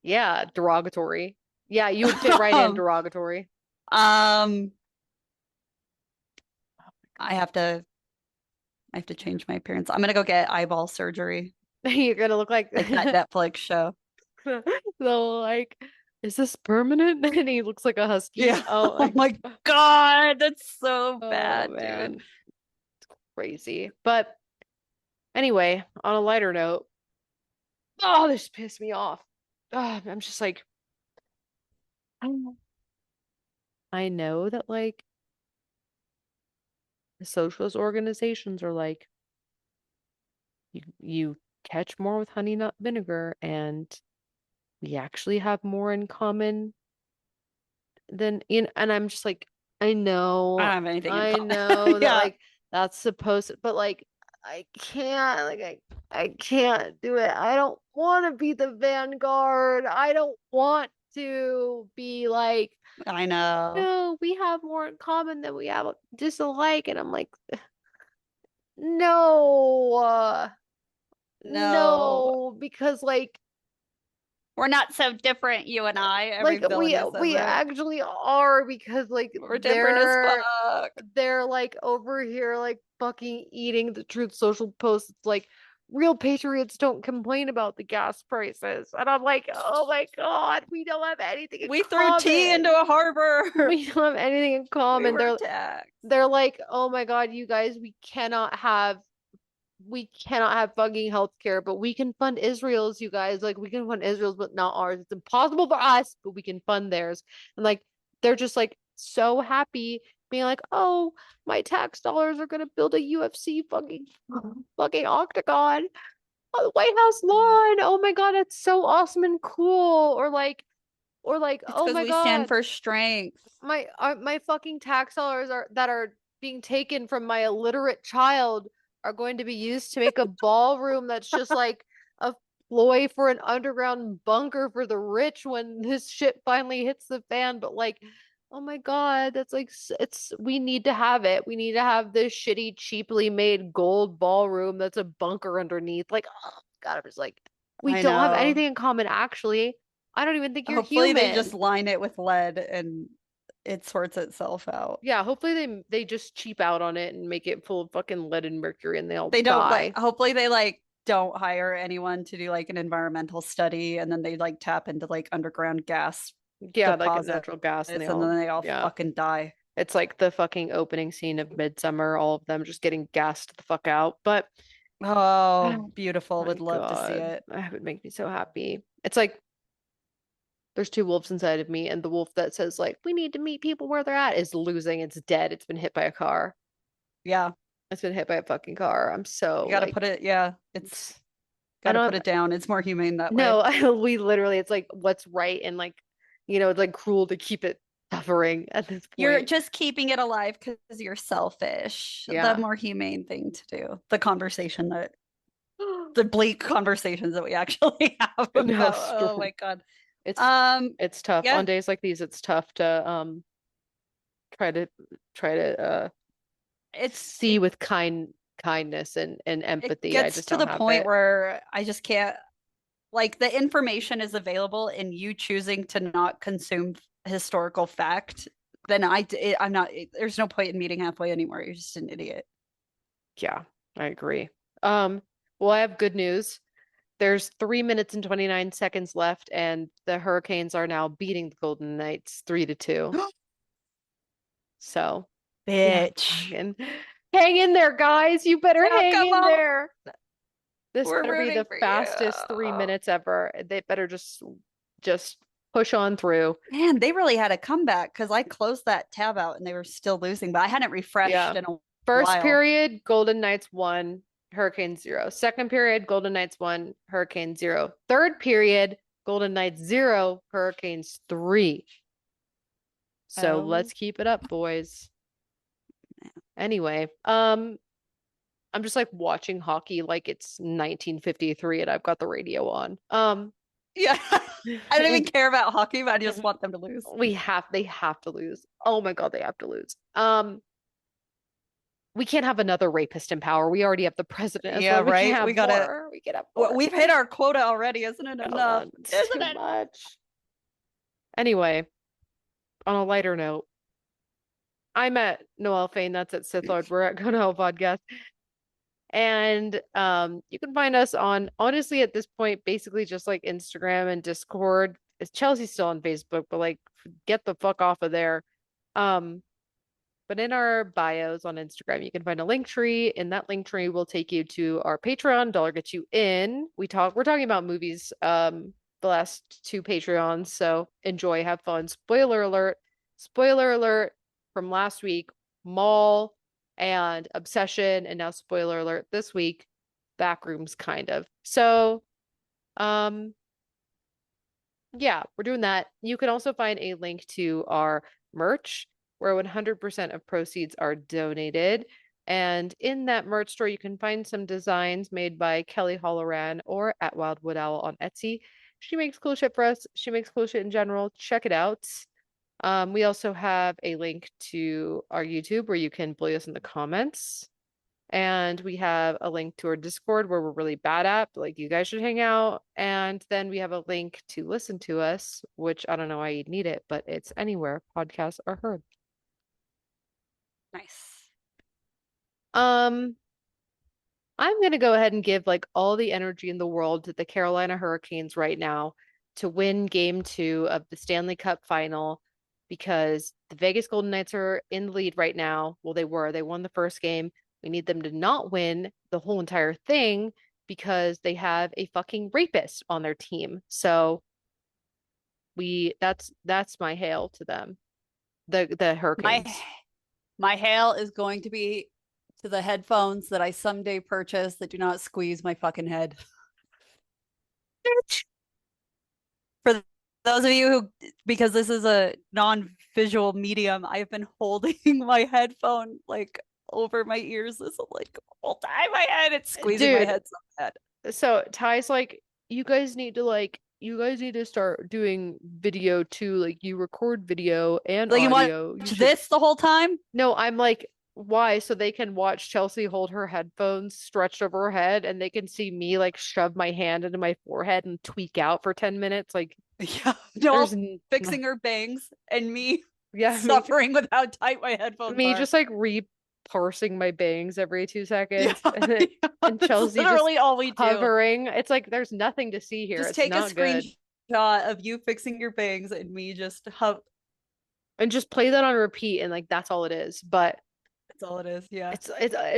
Yeah, derogatory. Yeah, you would fit right in derogatory. I have to change my appearance. I'm gonna go get eyeball surgery. You're gonna look like that Netflix show. So like, is this permanent? And he looks like a husky. Yeah. Oh my God, that's so bad, man. dude. It's crazy. But anyway, on a lighter note, this pissed me off. I'm just like, I know that like the socialist organizations are like, you catch more with honey nut vinegar, and we actually have more in common than and I'm just like, I know, I don't have anything in common. know that like that's supposed to, but like I can't, like I can't do it. I don't want to be the vanguard. I don't want to be like, I know. no, we have more in common than we have disalike. And I'm like, no, no, because like we're not so different, you and I. Like we actually are, because like we're different as fuck. They're like over here like fucking eating the Truth Social posts. It's like, real patriots don't complain about the gas prices. And I'm like, oh my God, we don't have anything in we common. threw tea into a harbor. We don't have anything in common. They're like, oh my God, you guys, we cannot have fucking healthcare, but we can fund Israel's, you guys. Like, we can fund Israel's, but not ours. It's impossible for us, but we can fund theirs. And like, they're just like so happy being like, oh, my tax dollars are gonna build a UFC fucking octagon on the White House lawn. Oh my God, it's so awesome and cool. Or like, it's oh my God, we stand for strength. My fucking tax dollars are being taken from my illiterate child are going to be used to make a ballroom that's just like a ploy for an underground bunker for the rich when this shit finally hits the fan. But like, oh my God, that's like, we need to have it. We need to have this shitty, cheaply made gold ballroom that's a bunker underneath. Like, oh God, I'm just like, we don't have anything in common, actually. I don't even think you're Hopefully human. They just line it with lead and it sorts itself out. Yeah, hopefully they just cheap out on it and make it full of fucking lead and mercury, and they don't die. Hopefully they like don't hire anyone to do like an environmental study, and then they like tap into like underground gas. Yeah, like a natural gas, and then they all fucking die. It's like the fucking opening scene of Midsummer, all of them just getting gassed the fuck out. But beautiful. Would love to see it. That would make me so happy. It's like there's two wolves inside of me, and the wolf that says like, we need to meet people where they're at is losing. It's dead. It's been hit by a car. Yeah. It's been hit by a fucking car. I'm so you gotta put it, it's gotta put it down. It's more humane that way. No, we literally, it's like what's right, and like, it's like cruel to keep it suffering at this point. You're just keeping it alive because you're selfish. The more humane thing to do. The conversation that The bleak conversations that we actually have No, about, stop. oh my God. It's tough. Yeah. On days like these, it's tough to try to It's see with kindness and it empathy. I gets just to don't the have point it. where I just can't, like, the information is available and you choosing to not consume historical fact, then I'm not, there's no point in meeting halfway anymore. You're just an idiot. Yeah, I agree. Well, I have good news. There's 3 minutes and 29 seconds left, and the Hurricanes are now beating the Golden Knights 3-2. So, yeah, Bitch. hang in there, guys. You better Yeah, hang come in on. there. This We're better be rooting the for fastest you. 3 minutes ever. They better just push on through. Man, they really had a comeback because I closed that tab out and they were still losing, but I hadn't refreshed Yeah. in a First while. period, Golden Knights 1, Hurricanes 0. Second period, Golden Knights 1, Hurricanes 0. Third period, Golden Knights 0, Hurricanes 3. So Oh, let's keep it up, boys. Anyway, I'm just like watching hockey like it's 1953 and I've got the radio on. yeah. I don't even care about hockey, but I just want them to lose. They have to lose. Oh my God, they have to lose. We can't have another rapist in power. We already have the president as Yeah, one. We can't right. have We gotta. more. We can have Well, more. we've hit our quota already, isn't it Hold enough? on, it's Isn't too it? much. Anyway, on a lighter note, I'm at Noel Fain, that's at Sith Lord. We're at Go to Hell Podcast. And you can find us on, honestly, at this point, basically just like Instagram and Discord. Chelsea's still on Facebook, but like get the fuck off of there. Um, but in our bios on Instagram, you can find a link tree. In that link tree will take you to our Patreon. Dollar gets you in. We're talking about movies, the last two Patreons. So enjoy, have fun. Spoiler alert. Spoiler alert from last week, Mall and Obsession, and now spoiler alert this week, Backrooms kind of. So yeah, we're doing that. You can also find a link to our merch where 100% of proceeds are donated. And in that merch store, you can find some designs made by Kelly Holloran or at Wildwood Owl on Etsy. She makes cool shit for us. She makes cool shit in general. Check it out. We also have a link to our YouTube where you can bully us in the comments. And we have a link to our Discord where we're really bad at, but like you guys should hang out. And then we have a link to listen to us, which I don't know why you'd need it, but it's anywhere podcasts are heard. Nice. I'm gonna go ahead and give like all the energy in the world to the Carolina Hurricanes right now to win game 2 of the Stanley Cup final because the Vegas Golden Knights are in the lead right now. Well, they were. They won the first game. We need them to not win the whole entire thing because they have a fucking rapist on their team. So that's my hail to them. The Hurricanes. My hail is going to be to the headphones that I someday purchase that do not squeeze my fucking head. For those of you who, because this is a non-visual medium, I've been holding my headphone like over my ears this like whole time. My head, it's squeezing my head so bad. So Ty's like, you guys need to start doing video too. Like you record video and Like audio. you watch this the whole time? No, I'm like, why? So they can watch Chelsea hold her headphones stretched over her head and they can see me like shove my hand into my forehead and tweak out for 10 minutes. Like, yeah, Joel fixing her bangs and me suffering with how tight my headphones are. Just like parsing my bangs every 2 seconds, and Chelsea literally just all we hovering. do. It's like there's nothing to see here. Just it's take not a screenshot of you fixing your bangs and me just and just play that on repeat, and like that's all it is. But that's all it is. Yeah,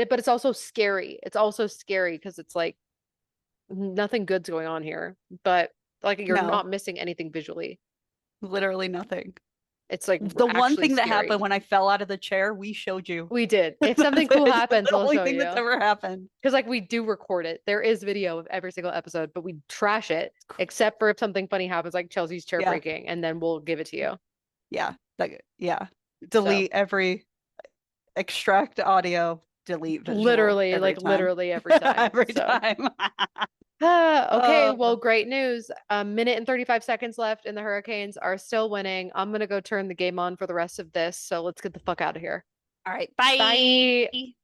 but it's also scary. It's also scary because it's like nothing good's going on here, but like you're not missing anything visually. Literally nothing. It's like the one thing scary. that happened when I fell out of the chair, we showed you. We did. If something cool happens, the we'll only show thing you. that's ever happened. Because like we do record it. There is video of every single episode, but we trash it except for if something funny happens, like Chelsea's chair breaking, and then we'll give it to you. Yeah. Delete every extract audio. delete visual Literally, every like time. literally every time. Every So. time. Okay, well, Oh. great news. A minute and 35 seconds left, and the Hurricanes are still winning. I'm gonna go turn the game on for the rest of this. So let's get the fuck out of here. All right. Bye. Bye.